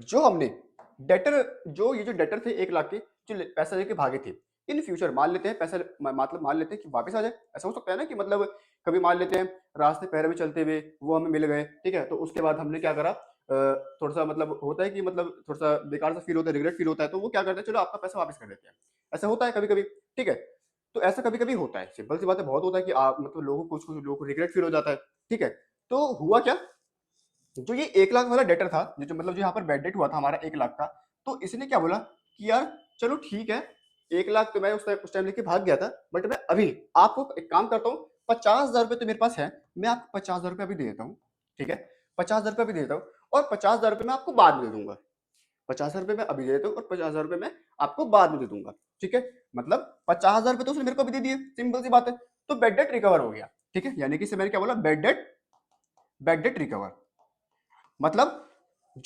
जो हमने डेटर, जो ये जो डेटर थे 1 लाख के, जो पैसा लेके भागे थे, इन फ्यूचर मान लेते हैं पैसा मतलब मान लेते हैं कि वापस आ जाए, ऐसा हो सकता है ना कि मतलब कभी मान लेते हैं रास्ते पैर में चलते हुए वो हमें मिल गए, ठीक है, तो उसके बाद हमने क्या करा, थोड़ा सा मतलब होता है कि मतलब थोड़ा सा बेकार सा फील होता है, रिग्रेट फील होता है, तो वो क्या करते हैं, चलो आपका पैसा वापस कर देते हैं, ऐसा होता है कभी कभी, ठीक है, तो ऐसा कभी कभी होता है, सिंपल सी बात है, बहुत होता है कि आप मतलब लोगों को, कुछ लोगों को रिग्रेट फील हो जाता है, ठीक है। तो हुआ क्या, जो ये 1 लाख वाला डेटर था, जो मतलब जो यहाँ पर बैड डेट हुआ था हमारा 1 लाख का, तो इसने क्या बोला कि यार चलो ठीक है, 1 लाख तो मैं उस टाइम लेके भाग गया था, बट मैं अभी आपको एक काम करता हूँ, 50,000 रुपये तो मेरे पास है, मैं आपको 50,000 रुपये अभी दे देता हूँ, ठीक है? 50,000 रुपये अभी दे देता हूँ और 50,000 रुपये मैं आपको बाद में दे दूंगा। 50,000 रुपये मैं अभी दे देता हूँ और 50,000 रुपये मैं आपको बाद में दे दूंगा, ठीक है? मतलब 50,000 रुपये तो उसने मेरे को अभी दे दिए, सिंपल सी बात है। तो बेड डेट रिकवर हो गया, ठीक है? यानी कि इससे मैंने क्या बोला, बेड डेट रिकवर। मतलब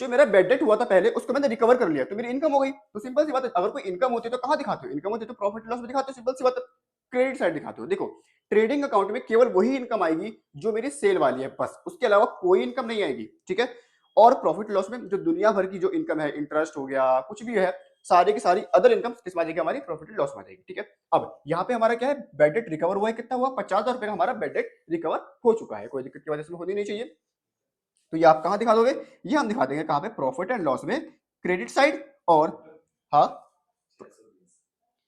जो मेरा बेड डेट हुआ था पहले, उसको मैंने रिकवर कर लिया, तो मेरी इनकम हो गई। तो सिंपल सी बात है, अगर कोई इनकम होती है तो कहाँ दिखाते हो? इनकम होती है तो प्रॉफिट लॉस में दिखाते हो, सिंपल सी बात है। क्रेडिट साइड दिखाते हो। देखो, ट्रेडिंग अकाउंट में केवल वही इनकम आएगी जो मेरी सेल वाली है, बस, उसके अलावा कोई इनकम नहीं आएगी, ठीक है? और प्रॉफिट लॉस में जो दुनिया भर की जो इनकम है, इंटरेस्ट हो गया, कुछ भी है, सारी की सारी अदर इनकम किस में आ जाएगी? हमारी प्रॉफिट एंड लॉस में आ जाएगी, ठीक है? अब यहाँ पे हमारा क्या है, बेड डेट रिकवर हुआ है। कितना हुआ? 50,000 रुपए का हमारा बेड डेट रिकवर हो चुका है। कोई दिक्कत की वजह से होनी नहीं चाहिए। तो ये आप कहाँ दिखा दोगे? ये हम दिखा देंगे कहाँ पे? प्रॉफिट एंड लॉस में, क्रेडिट साइड। और हाँ,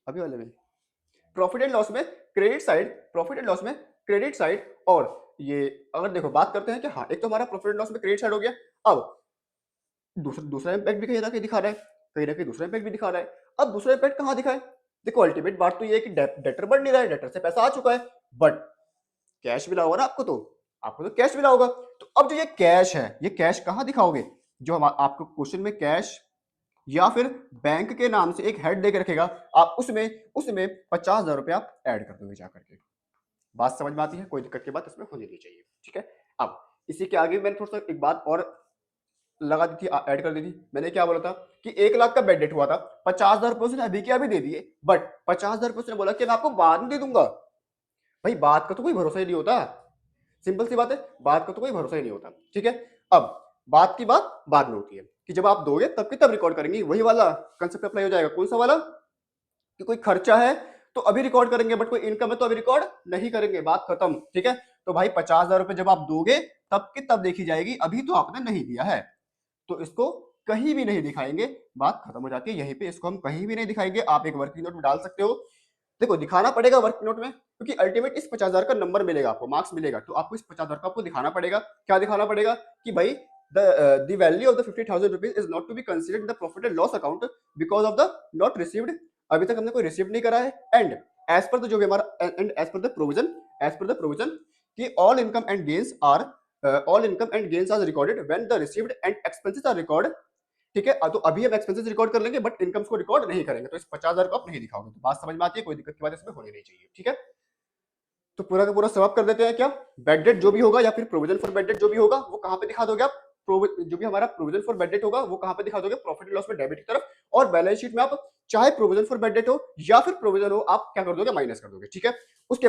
अभी वाले में प्रॉफिट एंड लॉस में credit side, profit and loss में क्रेडिट साइड। और ये अगर देखो बात करते हैं कि हाँ, एक तो हमारा प्रॉफिट एंड लॉस में क्रेडिट साइड हो गया। अब दूसरा दूसरा इम्पैक्ट भी कहीं ना कहीं दिखा रहा है, कहीं ना कहीं दूसरा इम्पैक्ट भी दिखा रहा है। अब दूसरा इम्पैक्ट कहाँ दिखा है? देखो, अल्टीमेट बात तो ये है कि डेटर बढ़ नहीं रहा है, डेटर से पैसा आ चुका है, बट कैश मिला होगा ना आपको, तो आपको तो कैश मिला होगा। तो अब जो ये कैश है, ये कैश कहाँ दिखाओगे? जो हम आपको क्वेश्चन में कैश या फिर बैंक के नाम से एक हेड देकर रखेगा, आप उसमें उसमें 50,000 रुपये आप ऐड कर दोगे जाकर के। बात समझ में आती है? कोई दिक्कत की बात इसमें होनी नहीं चाहिए, ठीक है? अब इसी के आगे मैंने थोड़ा सा एक बात और लगा दी थी, ऐड कर दी थी। मैंने क्या बोला था कि 1 लाख का बेड डेट हुआ था, 50,000 रुपये उसने अभी के अभी दे दिए, बट 50,000 रुपये उसने बोला कि मैं आपको बाद में दे दूंगा। भाई, बात का तो कोई भरोसा ही नहीं होता। सिंपल सी बात है, बात का तो कोई भरोसा ही नहीं होता, ठीक है? अब बात की बात बाद में होती है कि जब आप दोगे तब की तब रिकॉर्ड करेंगे। वही वाला कंसेप्ट अप्लाई हो जाएगा। कौन सा वाला? कि कोई खर्चा है तो अभी रिकॉर्ड करेंगे, बट कोई इनकम है तो अभी रिकॉर्ड नहीं करेंगे, बात खत्म, ठीक है? तो भाई 50,000 रुपये जब आप दोगे तब की तब देखी जाएगी, अभी तो आपने नहीं दिया है, तो इसको कहीं भी नहीं दिखाएंगे, बात खत्म हो जाती है यहीं पे। इसको हम कहीं भी नहीं दिखाएंगे। आप एक वर्किंग नोट में डाल सकते हो, देखो दिखाना पड़ेगा वर्किंग नोट में, क्योंकि अल्टीमेट इस 50,000 का नंबर मिलेगा आपको, मार्क्स मिलेगा, तो आपको इस 50,000 का आपको दिखाना पड़ेगा। क्या दिखाना पड़ेगा? कि भाई the value of the 50,000 rupees is not to be considered the profit and loss account because of the not received. अभी तक हमने कोई रिसीव नहीं करा है। एंड एज पर द जो भी हमारा एंड एज पर द प्रोविजन कि all income and gains are recorded when the received and expenses are record, ठीक है? तो अभी हम एक्सपेंसेस रिकॉर्ड कर लेंगे, बट इनकम्स को रिकॉर्ड नहीं करेंगे, तो इस 50,000 को आप नहीं दिखाओगे। तो बात समझ में आती है? कोई दिक्कत की बात इसमें होनी नहीं चाहिए, ठीक है? तो पूरा का पूरा समाप्त कर देते हैं क्या? बेड डेट जो भी होगा या फिर प्रोविजन फॉर बेड डेट जो भी होगा, वो कहां पे दिखा दोगे आप? जो भी हमारा प्रोविजन फॉर बेड डेट होगा वो कहां पे दिखा दोगे? प्रॉफिट एंड लॉस में डेबिट की तरफ। और बैलेंस शीट में आप चाहे प्रोविजन फॉर बेड डेट हो या फिर प्रोविजन हो, आप क्या कर दोगे? माइनस कर दोगे, ठीक है? उसके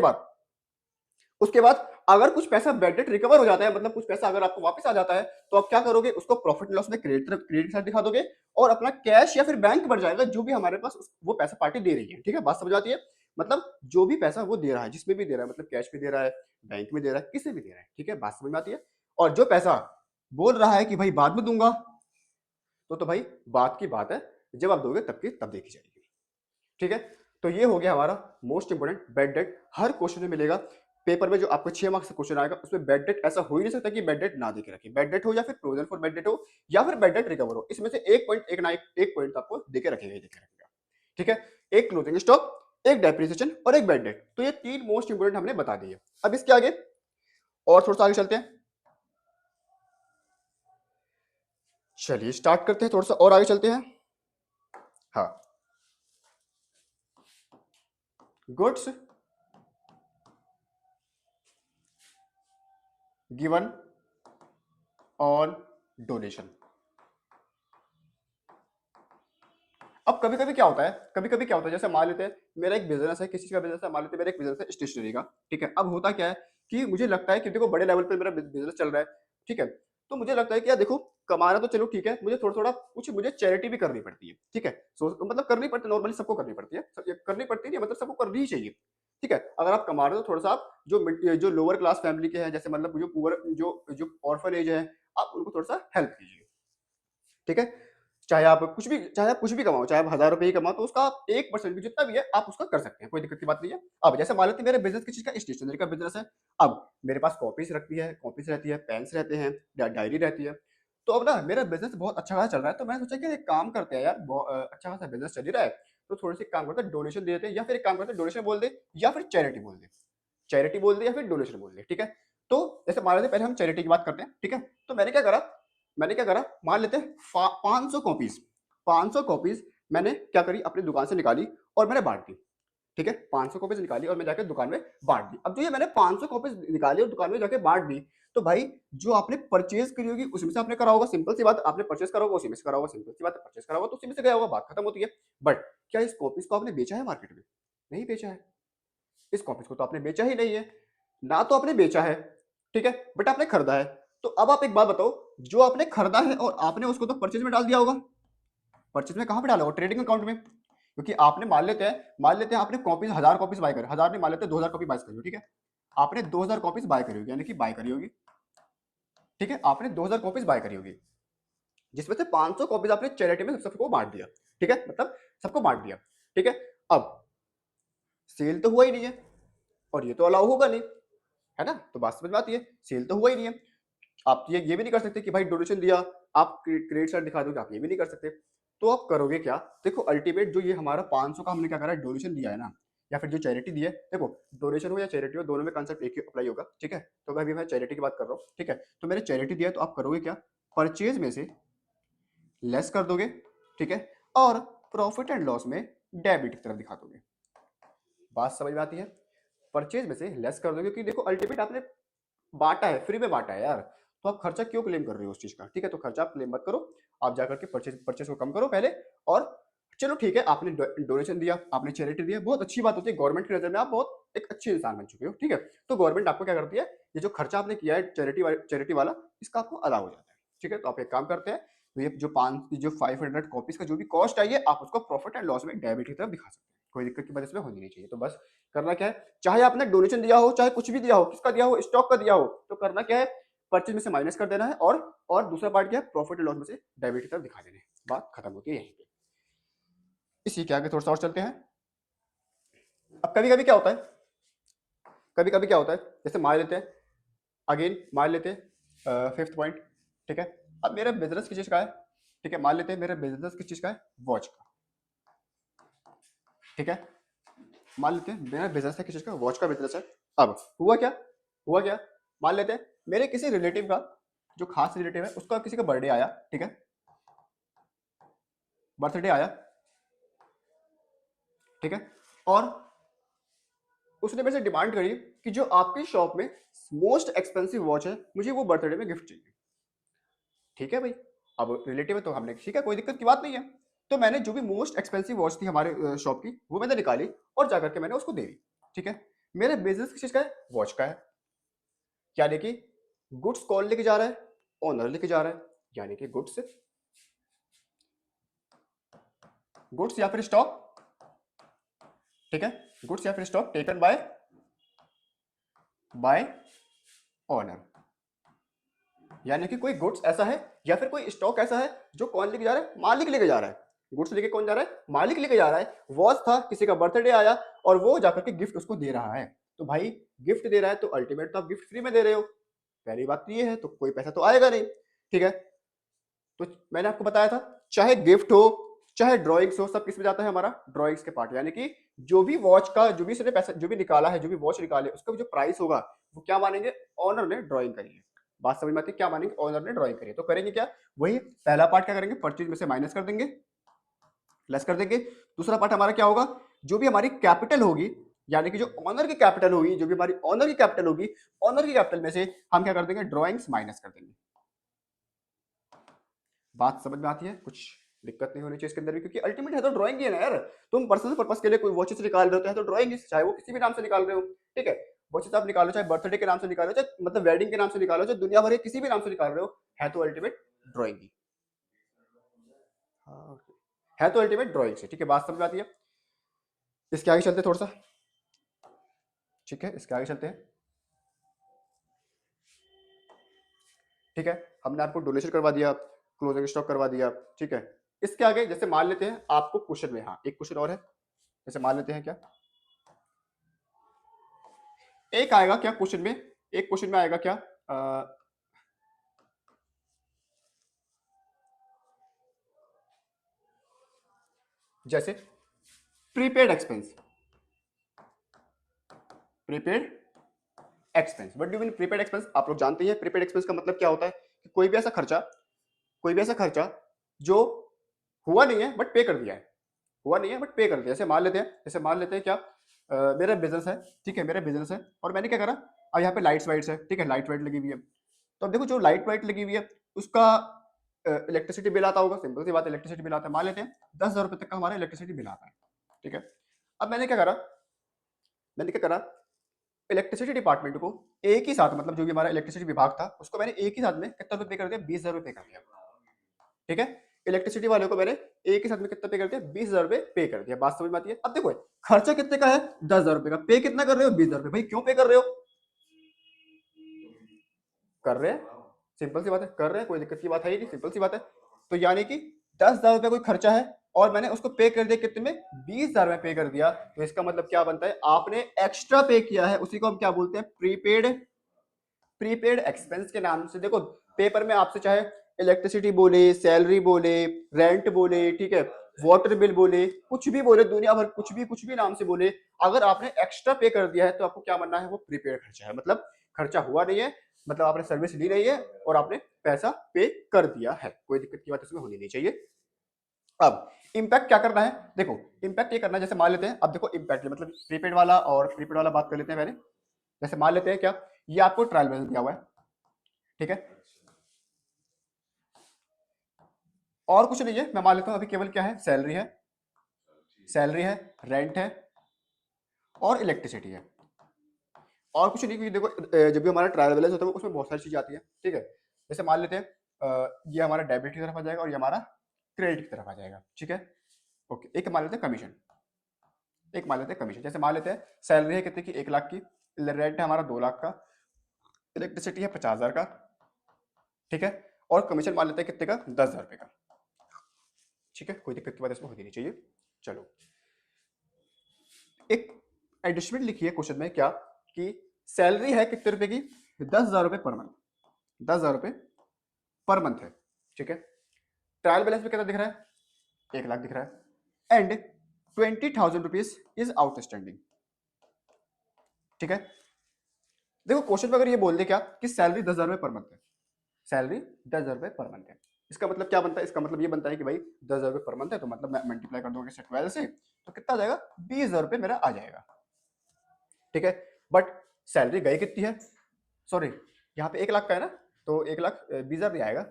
बाद अगर कुछ पैसा बेड डेट रिकवर हो जाता है, मतलब कुछ पैसा अगर आपको वापस आ जाता है, तो आप क्या करोगे? उसको प्रॉफिट लॉस में क्रेडिट साइड दिखा दोगे और अपना कैश या फिर बैंक बढ़ जाएगा जो भी हमारे पास वो पैसा पार्टी दे रही है, ठीक है? बात समझ आती है? मतलब जो भी पैसा वो दे रहा है, जिसमें भी दे रहा है, मतलब कैश में दे रहा है, बैंक में दे रहा है, किसी में दे रहा है, ठीक है? बात समझ में आती है? और जो पैसा बोल रहा है कि भाई बाद में दूंगा, तो भाई बात की बात है, जब आप दोगे तब की तब देखी जाएगी, ठीक है? तो ये हो गया हमारा मोस्ट इंपोर्टेंट बेड डेट। हर क्वेश्चन में मिलेगा, पेपर में जो आपको 6 मार्क्स का क्वेश्चन आएगा उसमें बेड डेट ऐसा हो ही नहीं सकता कि बेड डेट ना देके रखे। बेड डेट हो या फिर प्रोविजन फॉर बेड डेट हो या फिर बेड डेट रिकवर हो, इसमें से एक पॉइंट आपको देके रखेगा ही देके रखेगा, ठीक है? एक क्लोजिंग स्टॉक, एक डेप्रिसिएशन और एक बेड डेट। तो ये 3 मोस्ट इंपोर्टेंट हमने बता दिए। अब इसके आगे और थोड़ा सा आगे चलते हैं। चलिए स्टार्ट करते हैं, थोड़ा सा और आगे चलते हैं। हाँ, गुड्स गिवन ऑन डोनेशन। अब कभी कभी क्या होता है, जैसे मान लेते हैं मेरा एक बिजनेस है, किसी का बिजनेस है, मान लेते हैं मेरा एक बिजनेस है स्टेशनरी का, ठीक है? अब होता क्या है कि मुझे लगता है कि देखो बड़े लेवल पे मेरा बिजनेस चल रहा है, ठीक है? तो मुझे लगता है कि यार देखो, कमाना तो चलो ठीक है, मुझे थोड़ा थोड़ा कुछ मुझे चैरिटी भी करनी पड़ती है, ठीक है? मतलब करनी पड़ती है, नॉर्मली सबको करनी पड़ती है, करनी पड़ती है, मतलब सबको करनी ही चाहिए, ठीक है? अगर आप कमा रहे हो तो थोड़ा सा आप जो लोअर क्लास फैमिली के हैं, जैसे मतलब जो पुअर जो ऑर्फन एज है, आप उनको थोड़ा सा हेल्प कीजिए, ठीक है? चाहे आप कुछ भी कमाओ, चाहे आप 1,000 रुपए ही कमाओ, तो उसका आप 1% भी जितना भी है आप उसका कर सकते हैं, कोई दिक्कत की बात नहीं है। अब जैसे मान लेते हैं मेरे बिजनेस किस चीज का, स्टेशनरी का बिजनेस है। अब मेरे पास कॉपीज रहती है, पेन्स रहते हैं, डायरी रहती है। तो अब ना मेरा बिजनेस बहुत अच्छा खासा चल रहा है, तो मैंने सोचा कि एक काम करते हैं यार, अच्छा खासा बिजनेस चल ही रहा है, तो थोड़ी सी काम करते हैं, डोनेशन दे देते हैं, या फिर एक काम करते हैं, डोनेशन बोल दे या फिर चैरिटी बोल दे, चैरिटी बोल दे या फिर डोनेशन बोल दे, ठीक है। तो जैसे मान लेते हैं, पहले हम चैरिटी की बात करते हैं, ठीक है। तो मैंने क्या करा, मान लेते हैं 500 कॉपीज मैंने क्या करी, अपनी दुकान से निकाली और मैंने बांट दी, ठीक है। 500 कॉपीज निकाली और मैं जाकर दुकान में बांट दी। अब जो ये मैंने 500 कॉपीज निकाली और दुकान में जाके बांट दी, तो भाई जो आपने परचेज करी होगी उसमें से आपने करा होगा, सिंपल सी बात, आपने परचेज करा होगा उसी में से करा होगा, सिंपल सी बात है, परचेज करा होगा तो उसी में से गया होगा, बात खत्म होती है। बट क्या इस कॉपीज को आपने बेचा है मार्केट में? नहीं बेचा है। इस कॉपीज को तो आपने बेचा ही नहीं है, ना तो आपने बेचा है, ठीक है, बट आपने खरीदा है। तो अब आप एक बात बताओ, जो आपने खरीदा है और आपने उसको तो परचेज में डाल दिया होगा, परचेज में कहां पे डाला होगा? ट्रेडिंग अकाउंट में। क्योंकि आपने मान लेते हैं आपने कॉपीज 1000 कॉपीज बाय करी, 1000 नहीं, मान लेते हैं 2000 कॉपी बाय करी हो, ठीक है। आपने 2000 कॉपीज बाय करी होगी, यानी कि बाय करी होगी, ठीक है। आपने 2000 कॉपीज बाय करी होगी, जिसमें से 500 कॉपीज आपने चैरिटी में सबको बांट दिया, ठीक है, मतलब सबको बांट दिया, ठीक है। अब सेल तो हुआ ही नहीं है और ये तो अलाउ होगा नहीं, है ना। तो बात समझ में आती है, सेल तो हुआ ही नहीं है। आप ये भी नहीं कर सकते कि भाई डोनेशन दिया, आप क्रेडिट कार्ड दिखा दोगे, आप ये भी नहीं कर सकते। तो आप करोगे क्या? देखो अल्टीमेट जो ये हमारा 500 का हमने क्या करा है, डोनेशन दिया है ना, या फिर जो चैरिटी दी है, देखो डोनेशन हो या चैरिटी हो, दोनों में कंसेप्ट एक ही अप्लाई होगा, ठीक है। तो अभी मैं चैरिटी की बात कर रहा हूँ, ठीक है। तो मैंने चैरिटी दिया है, तो आप करोगे क्या? परचेज में से लेस कर दोगे, ठीक है, और प्रॉफिट एंड लॉस में डेबिट की तरफ दिखा दोगे। बात समझ में आती है? परचेज में से लेस कर दोगे, क्योंकि देखो अल्टीमेट आपने बांटा है, फ्री में बांटा है यार, तो आप खर्चा क्यों क्लेम कर रहे हो उस चीज का, ठीक है। तो खर्चा आप क्लेम मत करो, आप जाकर के परचेज परचेज को कम करो पहले। और चलो ठीक है, आपने डोनेशन दिया, आपने चैरिटी दिया, बहुत अच्छी बात होती है, गवर्नमेंट की नजर में आप बहुत एक अच्छे इंसान बन चुके हो, ठीक है। तो गवर्नमेंट आपको क्या करती है, ये जो खर्चा आपने किया है चैरिटी वाला, इसका आपको अदा हो जाता है, ठीक है। तो आप एक काम करते हैं, तो ये जो 500 कॉपीज का जो भी कॉस्ट आई है, आप उसको प्रॉफिट एंड लॉस में डेबिट की तरफ दिखा सकते हैं, कोई दिक्कत की बात इसमें होनी नहीं चाहिए। तो बस करना क्या है, चाहे आपने डोनेशन दिया हो, चाहे कुछ भी दिया हो, किसका दिया हो, स्टॉक का दिया हो, तो करना क्या है, परचेज में से माइनस कर देना है, और दूसरा पार्ट क्या है, प्रॉफिट एंड लॉस में से डेबिट की तरफ दिखा देना है। बात खत्म होती है यहीं पे। इसी के आगे थोड़ा सा और चलते हैं। अब कभी कभी क्या होता है, कभी कभी क्या होता है, जैसे मान लेते हैं, अगेन मान लेते हैं फिफ्थ पॉइंट, ठीक है। अब मेरा बिजनेस किस चीज का है, ठीक है, मान लेते हैं मेरा बिजनेस किस चीज का है, वॉच का, ठीक है। मान लेते हैं मेरा बिजनेस है किस चीज का, वॉच का बिजनेस है। अब हुआ क्या, मान लेते हैं मेरे किसी रिलेटिव का, जो खास रिलेटिव है, उसका किसी का बर्थडे आया, ठीक है, बर्थडे आया, ठीक है। और उसने मेरे से डिमांड करी कि जो आपकी शॉप में मोस्ट एक्सपेंसिव वॉच है, मुझे वो बर्थडे में गिफ्ट चाहिए, ठीक है भाई। अब रिलेटिव है तो हमने ठीक है, कोई दिक्कत की बात नहीं है। तो मैंने जो भी मोस्ट एक्सपेंसिव वॉच थी हमारे शॉप की, वो मैंने निकाली और जाकर के मैंने उसको दे दी, ठीक है। मेरे बिजनेस किस चीज का है, वॉच का है, यानी कि गुड्स कौन लेके जा रहा है, ओनर लेके जा रहा है, यानी कि गुड्स या फिर स्टॉक, ठीक है, गुड्स या फिर स्टॉक टेकन बाय ओनर, यानी कि कोई गुड्स ऐसा है या फिर कोई स्टॉक ऐसा है जो कौन लेके जा रहा है, मालिक लेके जा रहा है। गुड्स लेके कौन जा रहा है, मालिक लेके जा रहा है। वॉच था, किसी का बर्थडे आया और वो जाकर के गिफ्ट उसको दे रहा है। तो भाई गिफ्ट दे रहा है तो अल्टीमेट तो आप गिफ्ट फ्री में दे रहे हो, पहली बात तो ये है, तो कोई पैसा तो आएगा नहीं, ठीक है। तो मैंने आपको बताया था, चाहे गिफ्ट हो चाहे ड्रॉइंग्स हो, सब किस में जाता है, हमारा ड्रॉइंग्स के पार्ट, यानी कि जो भी वॉच का जो भी उसने पैसा जो भी निकाला है, जो भी वॉच निकाले, उसका जो प्राइस होगा वो क्या मानेंगे, ऑनर ने ड्रॉइंग करी है। बात समझ में आती है, क्या मानेंगे, ऑनर ने ड्रॉइंग करी है। तो करेंगे क्या, वही पहला पार्ट क्या करेंगे, परचेज में से माइनस कर देंगे, लेस कर देंगे। दूसरा पार्ट हमारा क्या होगा, जो भी हमारी कैपिटल होगी, यानी कि जो ऑनर की कैपिटल होगी, जो भी हमारी ऑनर की कैपिटल होगी, ऑनर की कैपिटल में से हम क्या कर देंगे, ड्रॉइंग्स माइनस कर देंगे। बात समझ में आती है, कुछ दिक्कत नहीं होनी चाहिए इसके अंदर भी, क्योंकि अल्टीमेट है तो ड्राइंग ही है ना यार। तुम पर्सनल पर्पस के लिए कोई वॉचेस निकाल रहे हो तो है तो ड्राइंग, चाहे वो किसी भी नाम से निकाल रहे हो, ठीक है। वॉचेस आप निकालो, चाहे बर्थडे के नाम से निकालो, चाहे मतलब वेडिंग के नाम से निकालो, चाहे दुनिया भर के किसी भी नाम से निकाल रहे हो, है तो अल्टीमेट ड्राइंग ही। हाँ, है तो अल्टीमेट ड्राइंग से, ठीक है। बात समझ में आती है। इसके आगे चलते हैं थोड़ा सा, ठीक है, इसके आगे चलते हैं, ठीक है। हमने आपको डोनेशन करवा दिया, क्लोजिंग स्टॉक करवा दिया, ठीक है। इसके आगे जैसे मान लेते हैं आपको क्वेश्चन में, हाँ एक क्वेश्चन और है, जैसे मान लेते हैं क्या, एक आएगा क्या क्वेश्चन में, एक क्वेश्चन में आएगा क्या, जैसे prepaid expense, prepaid expense, what do mean prepaid expense? आप लोग जानते हैं प्रीपेड एक्सपेंस का मतलब क्या होता है कि कोई भी ऐसा खर्चा, कोई भी ऐसा खर्चा जो हुआ नहीं है बट पे कर दिया है, हुआ नहीं है बट पे कर दिया। जैसे मान लेते हैं, जैसे मान लेते हैं क्या, मेरा बिजनेस है, ठीक है, मेरा बिजनेस है और मैंने क्या करा, अब यहाँ पे लाइट्स वाइट्स है, ठीक है, लाइट वाइट लगी हुई है, तो अब देखो जो लाइट वाइट लगी हुई है उसका इलेक्ट्रिसिटी बिल आता होगा, सिंपल सी बात है, इलेक्ट्रिसिटी बिल आता है, मान लेते हैं 10,000 रुपए तक का हमारा इलेक्ट्रिसिटी बिल आता है, ठीक है। अब मैंने क्या करा, मैंने क्या करा, इलेक्ट्रिसिटी डिपार्टमेंट को एक ही साथ, मतलब जो भी हमारा इलेक्ट्रिसिटी विभाग था उसको मैंने एक ही साथ में कितना रुपए कर दिया, 20,000 रुपए कर दिया, ठीक है। इलेक्ट्रिसिटी वाले को मैंने एक ही साथ में कितना पे कर दिया, 20,000 रुपए पे कर दिया। बात समझ में आती है? अब देखो खर्चा कितने का है, 10,000 रुपए का, पे कितना कर रहे हो, 20,000 रुपए। भाई क्यों पे कर रहे हो, कर रहे हैं, सिंपल सी बात है, कर रहे हैं, कोई दिक्कत की बात है ही नहीं, सिंपल सी बात है। तो यानी कि 10,000 रुपए कोई खर्चा है और मैंने उसको पे कर दिया कितने में, 20,000 में पे कर दिया, तो इसका मतलब क्या बनता है, आपने एक्स्ट्रा पे किया है, उसी को हम क्या बोलते हैं, प्रीपेड, प्रीपेड एक्सपेंस के नाम से। देखो पेपर में आपसे चाहे इलेक्ट्रिसिटी बोले, सैलरी बोले, रेंट बोले, ठीक है, वाटर बिल बोले, कुछ भी बोले, दुनिया भर कुछ भी नाम से बोले, अगर आपने एक्स्ट्रा पे कर दिया है तो आपको क्या मानना है, वो प्रीपेड खर्चा है, मतलब खर्चा हुआ नहीं है, मतलब आपने सर्विस ली नहीं है और आपने पैसा पे कर दिया है, कोई दिक्कत की बात इसमें होनी नहीं चाहिए। अब इम्पैक्ट क्या करना है, देखो इम्पैक्ट ये करना है, जैसे मान लेते हैं, अब देखो इम्पैक्ट मतलब प्रीपेड वाला और प्रीपेड वाला बात कर लेते हैं पहले। जैसे मान लेते हैं क्या, ये आपको ट्रायल बैलेंस दिया हुआ है, ठीक है, और कुछ नहीं है, मैं मान लेता हूं अभी केवल क्या है, सैलरी है, सैलरी है, रेंट है और इलेक्ट्रिसिटी है, और कुछ नहीं, क्योंकि देखो जब भी हमारा ट्रायल बैलेंस होता है उसमें बहुत सारी चीजें आती है, ठीक है। जैसे मान लेते हैं ये हमारा डेबिट की तरफ आ जाएगा और ये हमारा क्रेडिट की तरफ आ जाएगा, ठीक है। ओके, एक मान लेते हैं कमीशन, एक मान लेते हैं कमीशन, जैसे मान लेते हैं सैलरी है कितने की, 1 लाख की, रेंट है हमारा 2 लाख का, इलेक्ट्रिसिटी है 50,000 का, ठीक है, और कमीशन मान लेते हैं कितने का, 10,000 रुपए का, ठीक है, कोई दिक्कत की बात इसमें होती नहीं चाहिए। चलो एक एडजस्टमेंट लिखी है क्वेश्चन में क्या, कि सैलरी है कितने रुपए की, 10,000 रुपए पर मंथ, 10,000 रुपए पर मंथ है, ठीक है। ट्रायल बैलेंस में कितना दिख रहा है, 1 लाख दिख रहा है, एंड 20,000 रुपीज इज आउटस्टैंडिंग, ठीक है। देखो क्वेश्चन में अगर ये बोल दे क्या कि सैलरी 10,000 रुपए पर मंथ है, सैलरी 10,000 रुपए पर मंथ है, इसका मतलब क्या बनता है, इसका मतलब ये बनता है कि भाई 10,000 रुपए पर मंथ है, तो मतलब मैं मल्टीप्लाई कर दूंगा 12 से, तो कितना आ जाएगा, 20,000 रुपए मेरा आ जाएगा, ठीक है। बट सैलरी गई कितनी है, सॉरी यहाँ पे 1 लाख का है ना, तो 1,20,000 नहीं आएगा,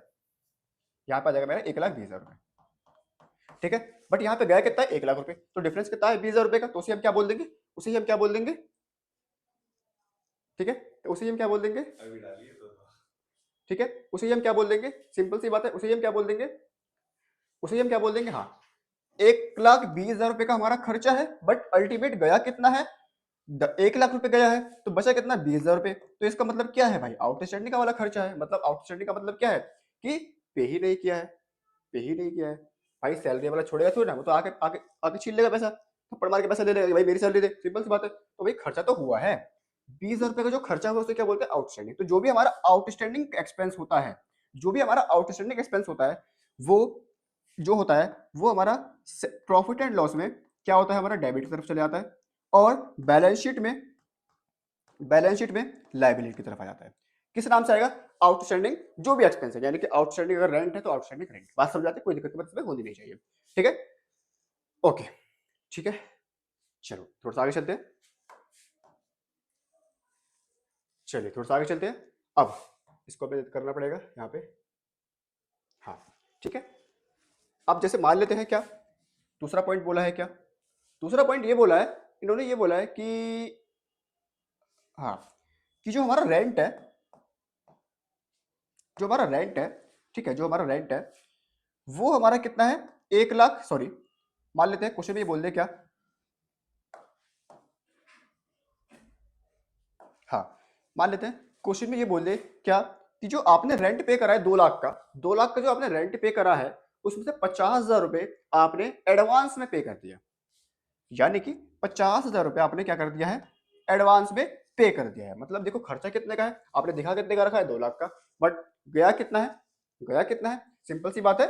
यहाँ पे आ जाएगा मेरा 1,20,000 रुपए, ठीक है। बट यहाँ पे गया कितना है, 1 लाख रुपए, तो डिफरेंस कितना है, 20,000 रुपए का, तो उसे हम क्या बोल देंगे, उसे हम क्या बोल देंगे, ठीक है, तो उसे हम क्या बोल देंगे, अभी डालिए तो ठीक है, उसे हम क्या बोल देंगे, सिंपल सी बात है, उसे हम क्या बोल देंगे, उसे हम क्या बोल देंगे, हाँ 1,20,000 रुपए का हमारा खर्चा है, बट अल्टीमेट गया कितना है, 1 लाख रुपए गया है, तो बचा कितना, 20,000 रुपए, तो इसका मतलब क्या है भाई, आउटस्टैंडिंग का वाला खर्चा है, मतलब आउटस्टैंडिंग का मतलब क्या है कि पे ही नहीं किया है, पे ही नहीं किया है। भाई सैलरी वाला छोड़ेगा थोड़ी ना, वो तो आके आके आके छीन लेगा पैसा, थप्पड़ मार के पैसा ले लेगा, भाई मेरी सैलरी दे, सिंपल सी बात है। तो भाई खर्चा तो हुआ है, 20,000 रुपए का जो खर्चा हुआ उसे क्या बोलते हैं, आउटस्टैंडिंग। तो जो भी हमारा आउटस्टैंडिंग एक्सपेंस होता है, जो भी हमारा आउटस्टैंडिंग एक्सपेंस होता है, वो जो होता है वो हमारा प्रॉफिट एंड लॉस में क्या होता है, हमारा डेबिट की तरफ चले जाता है, और बैलेंस शीट में लायबिलिटी की तरफ आ जाता है। किस नाम से आएगा, आउटस्टैंडिंग जो भी एक्सपेंस है, यानी कि आउटस्टैंडिंग अगर रेंट है तो आउटस्टैंडिंग रेंट, बात समझ आती है, कोई दिक्कत की बात इसमें होनी नहीं चाहिए, ठीक है। ओके, ठीक है, चलो थोड़ा सा आगे चलते हैं, चलिए थोड़ा सा आगे चलते हैं। अब इसको हमें करना पड़ेगा यहाँ पे, हाँ ठीक है। अब जैसे मान लेते हैं क्या, दूसरा पॉइंट बोला है क्या, दूसरा पॉइंट ये बोला है, इन्होंने ये बोला है कि हाँ, कि जो हमारा रेंट है, जो हमारा रेंट है, ठीक है, जो हमारा रेंट है वो हमारा कितना है, 1 लाख, सॉरी मान लेते हैं क्वेश्चन में ये बोल दे क्या, हाँ मान लेते हैं क्वेश्चन में ये बोल दे क्या, कि जो आपने रेंट पे करा है 2 लाख का, 2 लाख का जो आपने रेंट पे करा है उसमें से 50,000 रुपए आपने एडवांस में पे कर दिया, यानी कि 50,000 रुपए आपने क्या कर दिया है, एडवांस में पे कर दिया है। मतलब देखो खर्चा कितने का है, आपने दिखा कितने का रखा है, 2 लाख का, बट गया कितना है, गया कितना है, सिंपल सी बात है,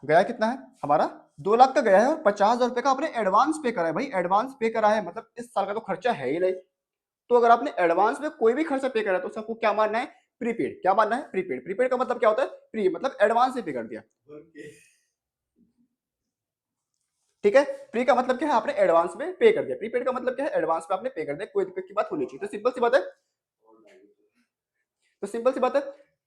गया कितना है हमारा 2 लाख का गया है और 50,000 रुपए का आपने एडवांस पे करा है। भाई एडवांस पे करा है मतलब इस साल का तो खर्चा है ही नहीं। तो अगर आपने एडवांस में कोई भी खर्चा पे करा है तो सबको क्या मानना है, प्रीपेड। क्या मानना है, प्रीपेड। प्रीपेड का मतलब क्या होता है, प्री मतलब एडवांस से पे कर दिया। ठीक है, प्री का मतलब क्या है, आपने एडवांस में पे कर दिया। प्रीपेड का मतलब क्या है, एडवांस में आपने पे कर दिया, कोई दिक्कत की बात होनी चाहिए। तो सिंपल सी बात है, तो सिंपल सी बात है,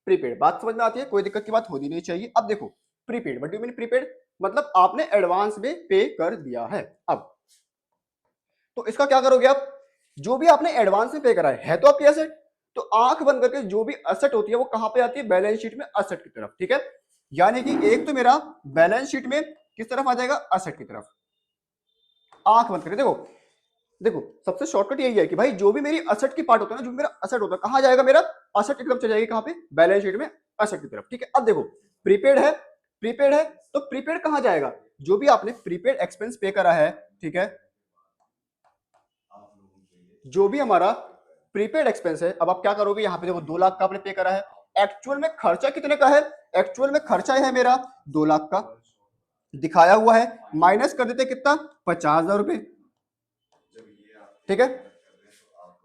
प्रीपेड। बात समझ में आती है, कोई दिक्कत की बात होनी नहीं चाहिए। अब देखो prepaid, what do mean prepaid, मतलब आपने एडवांस में पे कर दिया है। अब तो इसका क्या करोगे आप, जो भी आपने एडवांस में पे करा है तो आपकी एसेट। तो आंख बंद करके जो भी एसेट होती है वो कहां पे आती है, बैलेंस शीट में एसेट की तरफ। ठीक है, यानी कि एक तो मेरा बैलेंस शीट में किस तरफ आ जाएगा, एसेट की तरफ। आंख बंद करके देखो, देखो सबसे शॉर्टकट यही है कि भाई जो भी मेरी एसेट की पार्ट होता है ना, जो मेरा एसेट होता है कहां जाएगा, मेरा एसेट की तरफ चले जाएगी। कहां पे, बैलेंस शीट में एसेट की तरफ। ठीक है, अब देखो प्रीपेड है, प्रीपेड है तो प्रीपेड कहां जाएगा, जो भी आपने प्रीपेड एक्सपेंस पे करा है। ठीक है, जो भी हमारा प्रीपेड एक्सपेंस है, अब आप क्या करोगे, यहां पे देखो 2 लाख का आपने पे करा है, एक्चुअल में खर्चा कितने का है, एक्चुअल में खर्चा है मेरा 2 लाख का दिखाया हुआ है, माइनस कर देते कितना, 50,000 रुपए। ठीक है,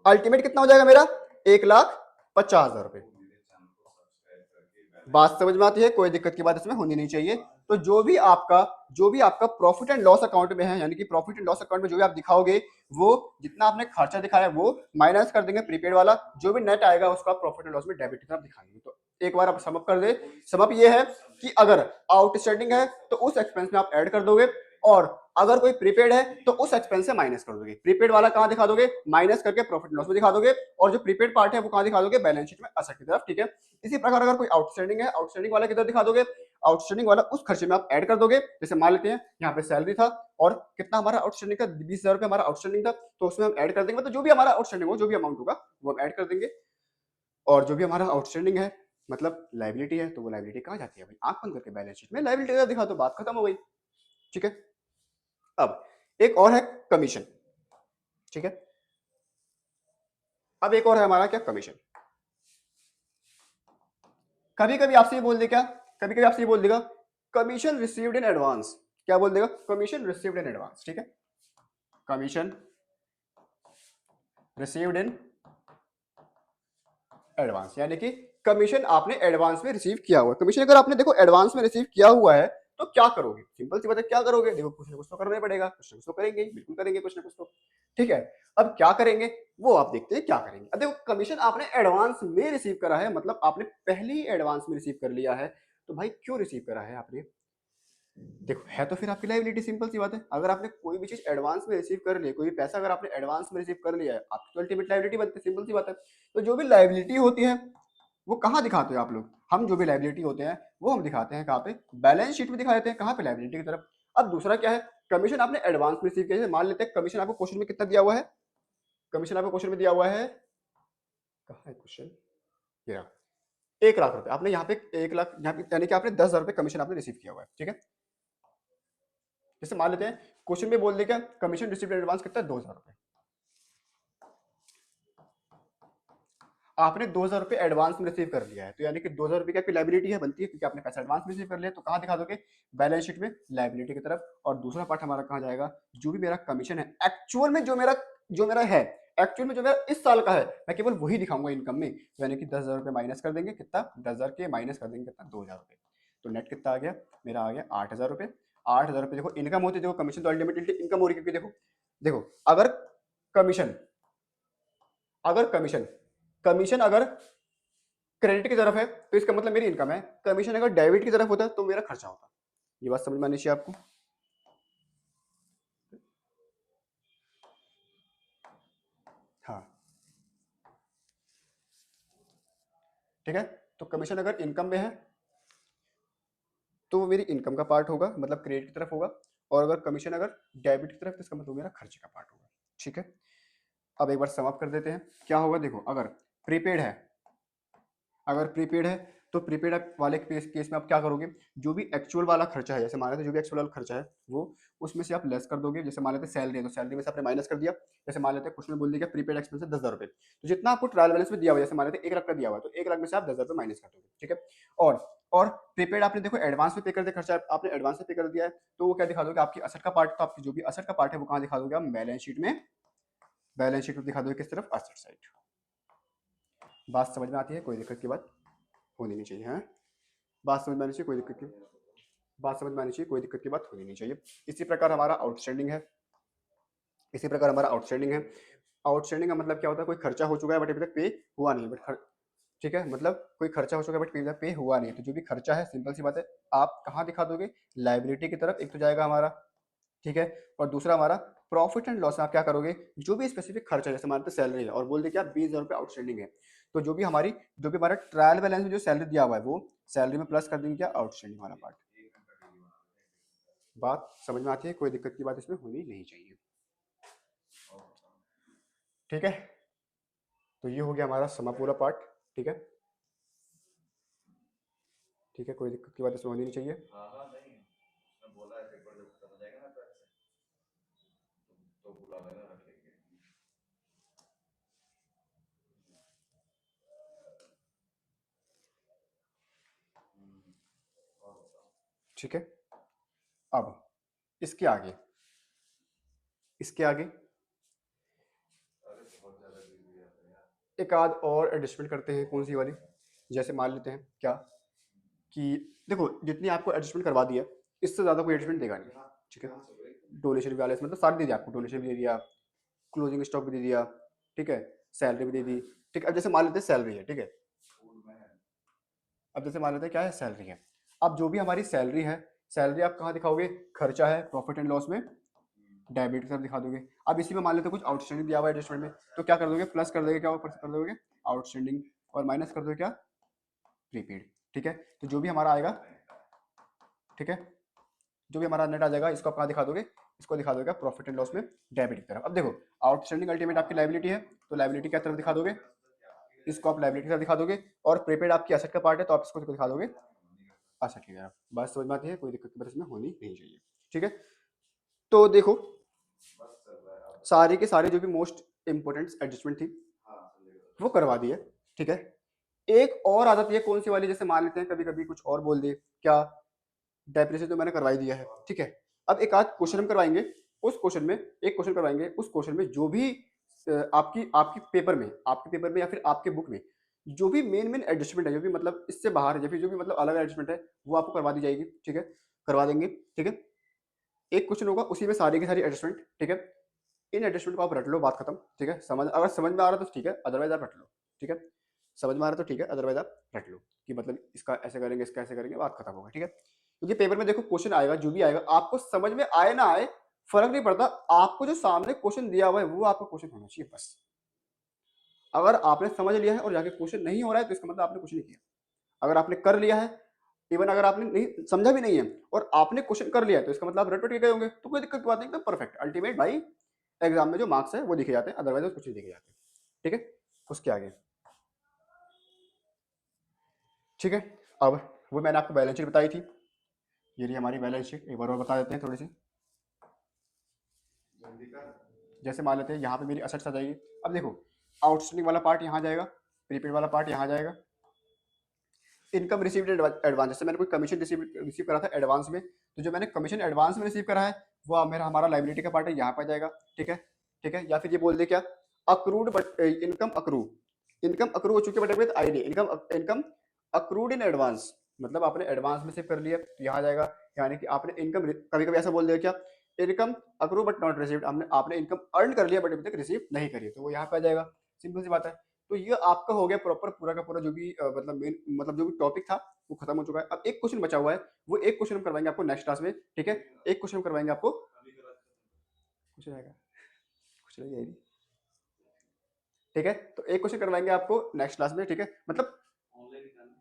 अल्टीमेट कितना हो जाएगा मेरा, 1,50,000 रुपए। बात समझ में आती है, कोई दिक्कत की बात इसमें होनी नहीं चाहिए। तो जो भी आपका प्रॉफिट एंड लॉस अकाउंट में है, यानी कि प्रॉफिट एंड लॉस अकाउंट में जो भी आप दिखाओगे, वो जितना आपने खर्चा दिखाया है वो माइनस कर देंगे प्रीपेड वाला, जो भी नेट आएगा उसका प्रॉफिट एंड लॉस में डेबिट की तरफ दिखाएंगे। तो एक बार आप समअप कर दे, समअप ये है कि अगर आउटस्टैंडिंग है तो उस एक्सपेंस में आप ऐड कर दोगे, और अगर कोई प्रीपेड है तो उस एक्सपेंस से माइनस कर दोगे। प्रीपेड वाला कहां दिखा दोगे, माइनस करके प्रॉफिट लॉस में दिखा दोगे, और जो प्रीपेड पार्ट है वो कहां दिखा दोगे, बैलेंस शीट में एसेट की तरफ। ठीक है, इसी प्रकार अगर कोई आउटस्टैंडिंग है, आउटस्टैंडिंग वाला किधर दिखा दोगे, आउटस्टैंडिंग वाला उस खर्चे में आप ऐड कर दोगे। जैसे मान लेते हैं यहाँ पे सैलरी था और कितना हमारा आउटस्टैंडिंग था, 20,000 रुपए हमारा आउटस्टैंडिंग था, तो उसमें हम ऐड कर देंगे। मतलब जो भी हमारा आउटस्टैंडिंग हो, जो भी अमाउंट होगा वो हम ऐड कर देंगे। और जो भी हमारा आउटस्टैंडिंग है मतलब लाइबिलिटी है, तो वो लाइबिलिटी कहाँ जाती है भाई, आंख बंद करके बैलेंस शीट में लाइबिलिटी दिखा, तो बात खत्म हो गई। ठीक है, अब एक और है कमीशन। ठीक है, अब एक और है हमारा क्या, कमीशन। कभी कभी आपसे ये बोल दे क्या, कभी कभी आपसे ये बोल देगा कमीशन रिसीव्ड इन एडवांस। क्या बोल देगा, कमीशन रिसीव्ड इन एडवांस। ठीक है, कमीशन रिसीव्ड इन एडवांस, यानी कि कमीशन आपने एडवांस में रिसीव किया हुआ है। कमीशन अगर आपने देखो एडवांस में रिसीव किया हुआ है तो क्या करोगे, सिंपल सी बात है, क्या करोगे, देखो कुछ ना कुछ तो करना ही पड़ेगा, कुछ ना कुछ तो करेंगे, बिल्कुल करेंगे कुछ ना कुछ तो। ठीक है, अब क्या करेंगे वो आप देखते हैं क्या करेंगे। अब देखो कमीशन आपने एडवांस में रिसीव करा है, मतलब आपने पहले ही एडवांस में रिसीव कर लिया है, तो भाई क्यों रिसीव करा है आपने, देखो है तो फिर आपकी लाइबिलिटी। सिंपल सी बात है, अगर आपने कोई भी चीज एडवांस में रिसीव कर ली, कोई भी पैसा अगर आपने एडवांस में रिसीव कर लिया है, आपकी तो अल्टीमेट लाइबिलिटी बनती है। सिंपल सी बात है, तो जो भी लाइबिलिटी होती है वो कहाँ दिखाते हो आप लोग, हम जो भी लाइबिलिटी होते हैं वो हम दिखाते हैं कहाँ पे, बैलेंस शीट में दिखा देते हैं, कहाँ पे, लाइबिलिटी की तरफ। अब दूसरा क्या है, कमीशन आपने एडवांस में रिसीव किया है, मान लेते हैं कमीशन आपको क्वेश्चन में कितना दिया हुआ है, कमीशन आपको क्वेश्चन में दिया हुआ है, कहाँ है क्वेश्चन, ये रहा, 1 लाख रुपए आपने यहाँ पे, 1 लाख यहाँ पे, यानी कि आपने 10,000 रुपए कमीशन आपने रिसीव किया हुआ है। ठीक है, जैसे मान लेते हैं क्वेश्चन में बोल दे क्या, कमीशन रिसीव्ड एडवांस कितना है, 2,000 रुपए। आपने 2,000 रुपए एडवांस में रिसीव कर लिया है, तो यानी कि 2,000 रुपए की आपकी लाइबिलिटी है, बनती है, क्योंकि आपने पैसा एडवांस में रिसीव कर लिया, तो कहाँ दिखा दोगे, बैलेंस शीट में लाइबिलिटी की तरफ। और दूसरा पार्ट हमारा कहाँ जाएगा, जो भी मेरा कमीशन है एक्चुअल में, जो मेरा है एक्चुअल में, जो मेरा इस साल का है, मैं केवल वही दिखाऊंगा इनकम में। तो यानी कि 10,000 रुपए माइनस कर देंगे, कितना, 10,000 के माइनस कर देंगे कितना, 2,000 रुपए। तो नेट कितना आ गया, मेरा आ गया 8,000 रुपए। 8,000 रुपए देखो इनकम होती है, देखो कमीशन तो अल्टीमेटली इनकम हो रही है, क्योंकि देखो देखो अगर कमीशन अगर कमीशन कमीशन अगर क्रेडिट की तरफ है तो इसका मतलब मेरी इनकम है, कमीशन अगर डेबिट की तरफ होता है तो मेरा खर्चा होता। ये बात समझ में आनी चाहिए आपको। हाँ, ठीक है, तो कमीशन अगर इनकम में है तो वो मेरी इनकम का पार्ट होगा, मतलब क्रेडिट की तरफ होगा, और अगर कमीशन अगर डेबिट की तरफ तो इसका मतलब मेरा खर्चे का पार्ट होगा। ठीक है, अब एक बार समाप्त कर देते हैं, क्या होगा, देखो अगर प्रीपेड है, अगर प्रीपेड है तो प्रीपेड वाले केस में आप क्या करोगे, जो भी एक्चुअल वाला खर्चा है, जैसे मान लेते जो भी एक्चुअल वाला खर्चा है वो उसमें से आप लेस कर दोगे। जैसे मान लेते सैलरी है तो सैलरी में से आपने माइनस कर दिया। जैसे मान लेते कुछ में बोल दिया प्रीपेड एक्सपेंस है 10,000 रुपए, तो जितना आपको ट्रायल बैलेंस में दिया हुआ है, जैसे मान लेते 1 लाख का दिया हुआ है तो 1 लाख में से आप 10,000 रुपए माइनस कर दोगे। ठीक है, और और प्रीपेड आपने देखो एडवांस में पे कर दिया, खर्चा आपने एडवांस में पे कर दिया है, तो वो क्या दिखा दोगे, आपकी असेट का पार्ट, तो आपकी जो भी असेट का पार्ट है वो कहाँ दिखा दोगे आप, बैलेंस शीट में, बैलेंस शीट में दिखा दोगे किस तरफ, असेट साइड। बात समझ में आती है, कोई दिक्कत की बात होनी नहीं चाहिए, है बात समझ में आनी चाहिए, कोई दिक्कत की बात समझ में आनी चाहिए, कोई दिक्कत की बात होनी नहीं चाहिए। इसी प्रकार हमारा आउटस्टैंडिंग है, इसी प्रकार हमारा आउटस्टैंडिंग है। आउटस्टैंडिंग का मतलब क्या होता है, कोई खर्चा हो चुका है बट अभी तक पे हुआ नहीं, ठीक है, मतलब कोई खर्चा हो चुका है बट अभी तक पे हुआ नहीं, तो जो भी खर्चा है सिंपल सी बात है आप कहाँ दिखा दोगे, लाइबिलिटी की तरफ एक तो जाएगा हमारा, ठीक है, और दूसरा हमारा प्रॉफिट एंड लॉस में आप क्या करोगे, जो भी स्पेसिफिक खर्चा है, जैसे हमारे सैलरी है और बोल दे कि आप 20,000 रुपये आउटस्टैंडिंग है, तो जो भी हमारा ट्रायल बैलेंस में जो सैलरी दिया हुआ है वो सैलरी में प्लस कर देंगे क्या, आउटस्टैंडिंग वाला पार्ट। बात समझ में आती है, कोई दिक्कत की बात इसमें होनी नहीं चाहिए, ठीक है। तो ये हो गया हमारा समा पूरा पार्ट, ठीक है, ठीक है, कोई दिक्कत की बात इसमें होनी नहीं चाहिए। हाँ नहीं, उसने बोला है पेपर जब खत्म हो जाएगा ना तो ऐसे तो बुला लेना, रख लेंगे। और बताओ। ठीक है, अब इसके आगे, इसके आगे अरे बहुत ज्यादा बिजी है यार। एक आध और एडजस्टमेंट करते हैं, कौन सी वाली, जैसे मान लेते हैं क्या कि देखो जितनी आपको एडजस्टमेंट करवा दी है इससे ज़्यादा कोई एडजस्टमेंट देगा नहीं, ठीक है, डोनेशन वाले मतलब सारी दे दिया आपको, डोनेशन भी दे दिया, क्लोजिंग स्टॉक भी दे दिया, ठीक है, सैलरी भी दे दी, ठीक है। अब जैसे मान लेते हैं सैलरी है, ठीक है, फूड में है। अब जैसे मान लेते हैं क्या है, सैलरी है, अब जो भी हमारी सैलरी है, सैलरी आप कहाँ दिखाओगे, खर्चा है प्रॉफिट एंड लॉस में, डेबिट की तरफ दिखा दोगे। अब इसी में मान लेते हैं कुछ आउटस्टैंडिंग दिया हुआ है एडजस्टमेंट में, तो क्या कर दोगे, प्लस कर दोगे, क्या ऊपर कर दोगे आउटस्टैंडिंग, और माइनस कर दोगे क्या, प्रीपेड, ठीक है। तो जो भी हमारा आएगा, ठीक है, जो भी हमारा नेट आ जाएगा इसको आप कहाँ दिखा दोगे, इसको दिखा दोगे प्रॉफिट एंड लॉस में, डेबिट की तरफ। अब देखो आउटस्टैंडिंग अल्टीमेट आपकी लाइबिलिटी है, तो लाइबिलिटी क्या तरफ दिखा दोगे, इसको आप लाइबिलिटी की तरफ दिखा दोगे, और प्रीपेड आपकी एसेट का पार्ट है तो आप इसको दिखा दोगे एसेट की तरफ। बात समझ में आती है, कोई दिक्कत की बात इसमें होनी नहीं चाहिए, ठीक है। तो देखो बस चल रहा है अब। सारी के सारी जो भी मोस्ट इंपॉर्टेंट एडजस्टमेंट थी हाँ चलेगा। वो करवा दी है, ठीक है। एक और आदत ये कौन सी वाली, जैसे मान लेते हैं कभी कभी कुछ और बोल दे, क्या डेप्रिसिएशन तो मैंने करवाई दिया है, ठीक है। अब एक आध क्वेश्चन हम करवाएंगे, उस क्वेश्चन में एक क्वेश्चन करवाएंगे, उस क्वेश्चन में जो भी आपकी आपकी पेपर में, आपके पेपर में या फिर आपके बुक में जो भी मेन मेन एडजस्टमेंट है, जो भी मतलब इससे बाहर है या फिर जो भी मतलब अलग एडजस्टमेंट है वो आपको करवा दी जाएगी, ठीक है, करवा देंगे, ठीक है। एक क्वेश्चन होगा उसी में सारी की सारी एडजस्टमेंट, ठीक है। इन एडजस्टमेंट को आप रट लो, बात खत्म, ठीक है। समझ अगर समझ में आ रहा है तो ठीक है, अदरवाइज आप रट लो, ठीक है। समझ में आ रहा है तो ठीक है, अदरवाइज आप रट लो कि मतलब इसका ऐसे करेंगे, इसका ऐसे करेंगे, बात खत्म होगा, ठीक है। क्योंकि पेपर में देखो क्वेश्चन आएगा, जो भी आएगा आपको समझ में आए ना आए फर्क नहीं पड़ता, आपको जो सामने क्वेश्चन दिया हुआ है वो आपका क्वेश्चन होना चाहिए बस। अगर आपने समझ लिया है और जाके क्वेश्चन नहीं हो रहा है तो इसका मतलब आपने कुछ नहीं किया। अगर आपने कर लिया है, इवन अगर आपने नहीं समझा भी नहीं है और आपने क्वेश्चन कर लिया है तो इसका मतलब आप रट पट के गए होंगे, तो कोई दिक्कत की बात नहीं, एकदम परफेक्ट। अल्टीमेट भाई एग्जाम में जो मार्क्स है वो दिखे जाते हैं, अदरवाइज कुछ नहीं दिखे जाते, ठीक है। उसके आगे, ठीक है, अब वो मैंने आपको बैलेंस शीट बताई थी, ये रही हमारी बैलेंस शीट, एक बार और बता देते हैं थोड़ी सी। जल्दी कर। जैसे मान लेते हैं यहाँ पे मेरी असेट्स आ जाएगी, अब देखो आउटस्टैंडिंग वाला पार्ट यहाँ जाएगा, प्रीपेड वाला पार्ट यहाँ जाएगा, इनकम रिसीव्ड एडवांस, जैसे मैंने कोई कमीशन रिसीव करा था एडवांस में, तो जो मैंने कमीशन एडवांस में रिसीव करा है वो मेरा हमारा लाइबिलिटी का पार्ट है, यहाँ पर जाएगा, ठीक है, ठीक है। या फिर ये बोल दे क्या, accrued but income accrue, income accrue हो चुकी है but with ID, income income accrued in advance, मतलब आपने एडवांस में सेव कर लिया तो यहाँ जाएगा, यानी कि आपने इनकम, कभी कभी ऐसा बोल दिया क्या, income accrue but not received, हमने आपने इनकम अर्न कर लिया बट अभी तक रिसीव नहीं करी, तो वो यहाँ पे आ जाएगा, सिंपल सी बात है। तो ये आपका हो गया प्रॉपर पूरा का पूरा जो भी मतलब मेन मतलब जो भी टॉपिक था वो खत्म हो चुका है। अब एक क्वेश्चन बचा हुआ है, वो एक क्वेश्चन हम करवाएंगे आपको नेक्स्ट क्लास में, ठीक है। एक क्वेश्चन करवाएंगे आपको, अभी करा। कुछ रहेगा, कुछ रहेगा नहीं, ठीक है। तो एक क्वेश्चन करवाएंगे आपको नेक्स्ट क्लास में, ठीक है। ऑनलाइन निकालना।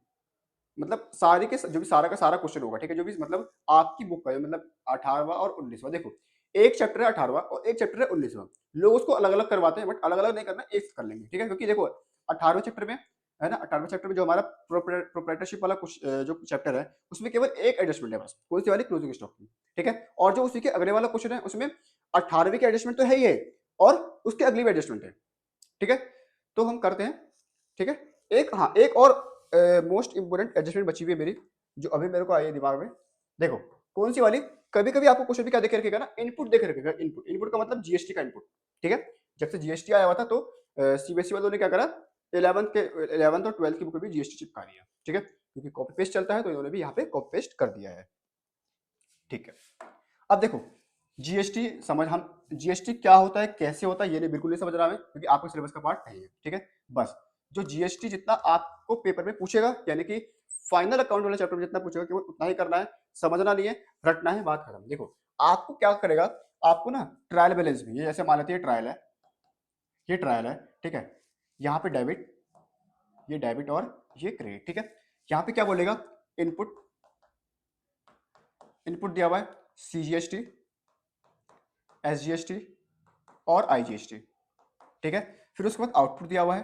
मतलब सारे के जो भी सारा का सारा क्वेश्चन होगा, ठीक है, जो भी मतलब आपकी बुक का है, मतलब 18वां और 19वां, देखो एक चैप्टर है 18वां और एक चैप्टर है 19वां, लोग उसको अलग अलग करवाते हैं बट अलग अलग नहीं करना, एक कर लेंगे, ठीक है। क्योंकि देखो 18वें चैप्टर में है ना, 18वें चैप्टर में जो हमारा प्रोप्राइटरशिप वाला कुछ जो चैप्टर है उसमें केवल एक एडजस्टमेंट है बस, कौन सी वाली, क्लोजिंग स्टॉक की, ठीक है। और जो उसी के अगले वाला क्वेश्चन है उसमें 18वीं की एडजस्टमेंट तो है ही है और उसके अगली भी एडजस्टमेंट है, ठीक है। तो हम करते हैं, ठीक है। एक हाँ एक और मोस्ट इंपोर्टेंट एडजस्टमेंट बची हुई है मेरी, जो अभी मेरे को आई है दिमाग में, देखो कौन सी वाली, कभी कभी आपको क्वेश्चन भी क्या देखे रखेगा ना, इनपुट देखे रखेगा, इनपुट, इनपुट का मतलब जीएसटी का इनपुट, ठीक है। जब से जीएसटी आया हुआ था तो सीबीएसई वालों ने क्या करा, 11th और 12th की बुक में भी जीएसटी चिपका दिया, ठीक है, क्योंकि कॉपी पेस्ट चलता है तो इन्होंने भी यहाँ पे कॉपी पेस्ट कर दिया है, ठीक है। अब देखो जीएसटी समझ, हम जीएसटी क्या होता है, कैसे होता है, ये नहीं बिल्कुल नहीं समझ रहा मैं, क्योंकि आपको सिलेबस का पार्ट नहीं है, ठीक है। बस जो जीएसटी जितना आपको पेपर में पूछेगा, यानी कि फाइनल अकाउंट वाले चैप्टर में जितना पूछेगा केवल उतना ही करना है, समझना नहीं है, रटना है, बात खत्म। देखो आपको क्या करेगा, आपको ना ट्रायल बैलेंस भी, ये जैसे मान लेते हैं ट्रायल है, ये ट्रायल है, ठीक है, यहाँ पे डेबिट, ये डेबिट और ये क्रेडिट, ठीक है। यहाँ पे क्या बोलेगा, इनपुट, इनपुट दिया हुआ है सीजीएसटी, एसजीएसटी और आईजीएसटी, ठीक है। फिर उसके बाद आउटपुट दिया हुआ है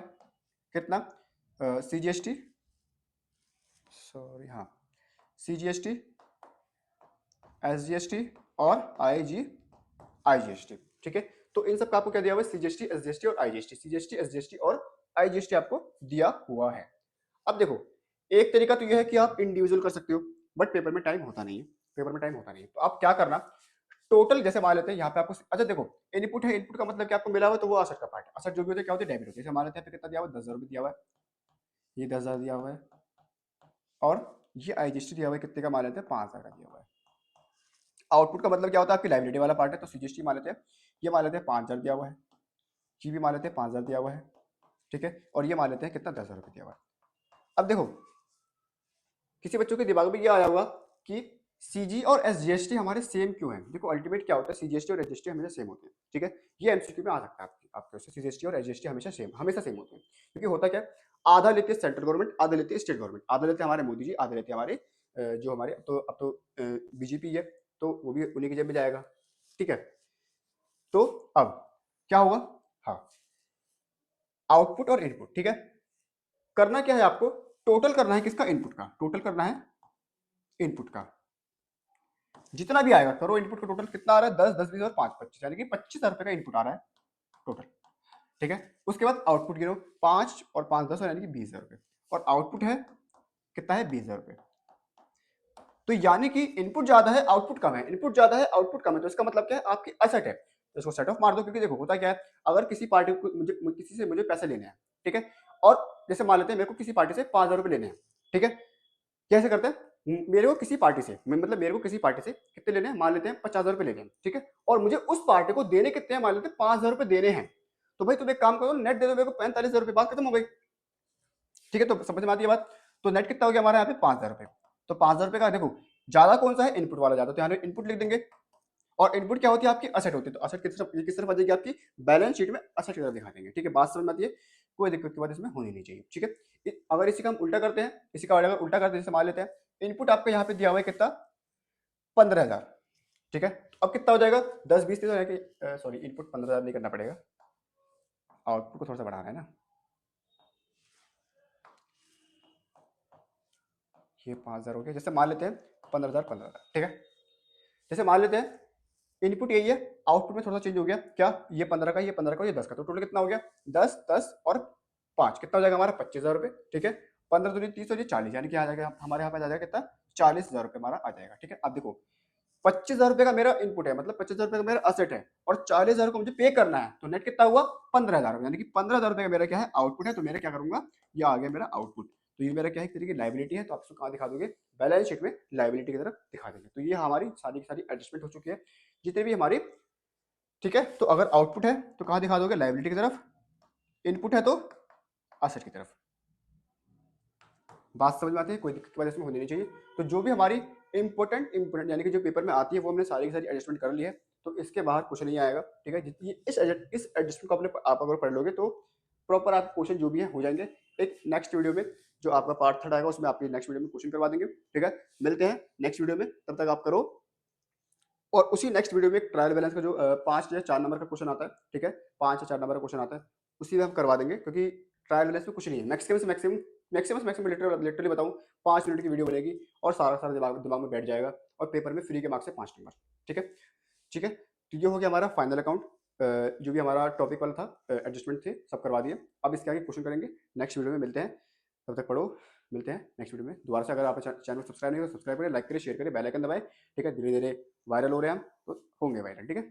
कितना, सीजीएसटी, सॉरी हाँ, सीजीएसटी, एसजीएसटी और आईजीएसटी, ठीक है। तो इन सब का आपको क्या दिया हुआ है, सीजीएसटी, एसजीएसटी और आईजीएसटी, सीजीएसटी, एसजीएसटी और आईजीएसटी आपको दिया हुआ है। अब देखो एक तरीका तो यह है कि आप इंडिविजुअल कर सकते हो, बट पेपर में टाइम होता नहीं है, पेपर में टाइम होता नहीं है, तो आप क्या करना, टोटल जैसे मान लेते हैं यहाँ पे आपको, अच्छा देखो इनपुट है, इनपुट का मतलब कि आपको मिला हुआ है तो वो असेट का पार्ट है, असेट जो भी होता है क्या होती है, डेबिट होती है। जैसे मान लेते हैं कितना दिया हुआ है, 10,000 रुपये दिया हुआ है, ये 10,000 दिया हुआ है, और ये आईजीएसटी दिया हुआ है कितने का, मान लेते हैं 5,000 का दिया हुआ है। आउटपुट का मतलब क्या होता है, आपकी लाइबिलिटी वाला पार्ट है, तो सीजीएसटी मान लेते हैं, ये मान लेते हैं 5,000 दिया हुआ है, ये भी मान लेते हैं 5,000 दिया हुआ है, ठीक है, और ये मान लेते हैं कितना, 10,000 रुपये दिया हुआ है। अब देखो किसी बच्चों के दिमाग में ये आया होगा कि सीजी और एसजीएसटी हमारे सेम क्यों हैं। देखो अल्टीमेट क्या होता है, सीजीएसटी और एसजीएसटी हमेशा सेम होते हैं, ठीक है, ये एमसीक्यू में आ सकता है आपके उससे, सीजीएसटी और एसजीएसटी हमेशा सेम होते हैं, क्योंकि होता क्या है, आधा लेती है सेंट्रल गवर्नमेंट, आधा लेती है स्टेट गवर्नमेंट, आधा लेते हैं हमारे मोदी जी, आधा लेते हैं हमारे जो हमारे अब तो बीजेपी है, तो वो भी उन्हीं की जेब में जाएगा, ठीक है। तो अब क्या होगा, हाँ, आउटपुट और इनपुट, ठीक है, करना क्या है आपको, टोटल करना है किसका, इनपुट का, टोटल करना है इनपुट का, जितना भी आएगा करो, इनपुट का टोटल कितना आ रहा है, 10, 10, 20 और 5, 25, यानी कि 25,000 रुपए का इनपुट आ रहा है टोटल, ठीक है। उसके बाद आउटपुट गिनो, 5 और 5, 10 और यानी कि 20,000 रुपए, और आउटपुट है कितना है, 20,000 रुपए। तो यानी कि इनपुट ज्यादा है आउटपुट कम है, इनपुट ज्यादा है आउटपुट कम है, तो इसका मतलब क्या है, आपकी असेट है, तो इसको सेट ऑफ मार दो, क्योंकि देखो होता क्या है, अगर किसी पार्टी को किसी से मुझे पैसे लेने हैं, ठीक है, और जैसे मान लेते हैं मेरे को किसी पार्टी से 5,000 रुपए लेने हैं, ठीक है, कैसे करते हैं, मेरे को किसी पार्टी से, मतलब मेरे को किसी पार्टी से कितने लेने हैं, मान लेते हैं 50,000 रुपए लेने हैं, ठीक है, और मुझे उस पार्टी को देने कितने हैं, मान लेते हैं 5,000 रुपए देने हैं, तो भाई तुम एक काम करो, नेट दे दो मेरे को 45,000 रुपए, बात खत्म हो गई, ठीक है। तो समझ में आती है बात, तो नेट कितना हो गया हमारा यहाँ पे, 5,000 रुपए। तो 5,000 रुपए का देखो ज्यादा कौन सा है, इनपुट वाला ज्यादा, तो यहाँ इनपुट लिख देंगे, और इनपुट क्या होती है आपकी, असेट होती है, तो असेट किस तरफ आ जाएगी आपकी, बैलेंस शीट में असेट की तरफ दिखा देंगे, ठीक है, बात समझ में आती है, कोई दिक्कत की बात इसमें होनी नहीं चाहिए, ठीक है। अगर इसी का हम उल्टा करते हैं, इसी का अगर उल्टा करते हैं, जैसे मान लेते हैं इनपुट आपका यहाँ पे दिया हुआ है कितना, 15,000, ठीक है, तो अब कितना हो जाएगा, 10, 20, 30, सॉरी इनपुट 15,000 नहीं करना पड़ेगा, आउटपुट को थोड़ा सा बढ़ाना है ना, ये 5,000 हो गया, जैसे मान लेते हैं 15,000, 15,000, ठीक है, जैसे मान लेते हैं इनपुट यही है, आउटपुट में थोड़ा सा चेंज हो गया, क्या, ये 15 का, ये 15 का, ये 10 का, तो टोटल कितना हो गया, 10, 10 और 5 कितना हो जाएगा हमारा, 25,000 रुपए, ठीक है, 15 दूनी 30 और ये 40, यानी कि आ जाएगा हमारे यहाँ पे आ जाएगा कितना, 40,000 रुपए हमारा आ जाएगा, ठीक है। अब देखो 25,000 रुपए का मेरा इनपुट है, मतलब 25,000 रुपए का मेरा असेट है, और 40,000 को मुझे पे करना है, तो नेट कितना हुआ, 15,000 रुपए, यानी कि 15,000 रुपए का मेरा क्या है, आउटपुट है, तो मेरा क्या करूंगा, ये आ गया मेरा आउटपुट, तो ये मेरा क्या है, एक तरीके की लाइबिलिटी है, तो आप इसको कहाँ दिखा दोगे, बैलेंस शीट में लाइबिलिटी की तरफ दिखा देंगे। तो ये हमारी सारी की सारी एडजस्टमेंट हो चुकी है जितने भी हमारी, ठीक है। तो अगर आउटपुट है तो कहाँ दिखा दोगे, लाइबिलिटी की तरफ, इनपुट है तो असेट की तरफ, बात समझ में आती है, कोई दिक्कत की बात इसमें होनी नहीं चाहिए। तो जो भी हमारी इंपॉर्टेंट यानी कि जो पेपर में आती है वो हमने सारी की सारी एडजस्टमेंट कर ली है, तो इसके बाहर कुछ नहीं आएगा, ठीक है। जितनी इस एडजस्टमेंट को आप अगर पढ़ लोगे तो प्रॉपर आप क्वेश्चन जो भी है हो जाएंगे। एक नेक्स्ट वीडियो में जो आपका पार्ट 3 आएगा उसमें आपके नेक्स्ट वीडियो में क्वेश्चन करवा देंगे, ठीक है। मिलते हैं नेक्स्ट वीडियो में, तब तक आप करो। और उसी नेक्स्ट वीडियो में एक ट्रायल बैलेंस का जो 5 या 4 नंबर का क्वेश्चन आता है, ठीक है, 5 या 4 नंबर का क्वेश्चन आता है, उसी में हम करवा देंगे, क्योंकि ट्रायल बैलेंस में कुछ नहीं है, मैक्सिमम लिटरली बताऊं 5 मिनट की वीडियो बनेगी और सारा सारा दिमाग में बैठ जाएगा, और पेपर में फ्री के मार्क्स से 5 नंबर, ठीक है, ठीक है। तो ये हो गया हमारा फाइनल अकाउंट, जो भी हमारा टॉपिक वाला था, एडजस्टमेंट थे सब करवा दिए। अब इसके आगे क्वेश्चन करेंगे, नेक्स्ट वीडियो में मिलते हैं, तब तक पढ़ो, मिलते हैं नेक्स्ट वीडियो में दोबारा से। अगर आप चैनल को सब्सक्राइब नहीं हो तो सब्सक्राइब करें, लाइक करें, शेयर करें, बेल आइकन दबाएं, ठीक है। धीरे धीरे वायरल हो रहे हैं हम, तो होंगे वायरल, ठीक है।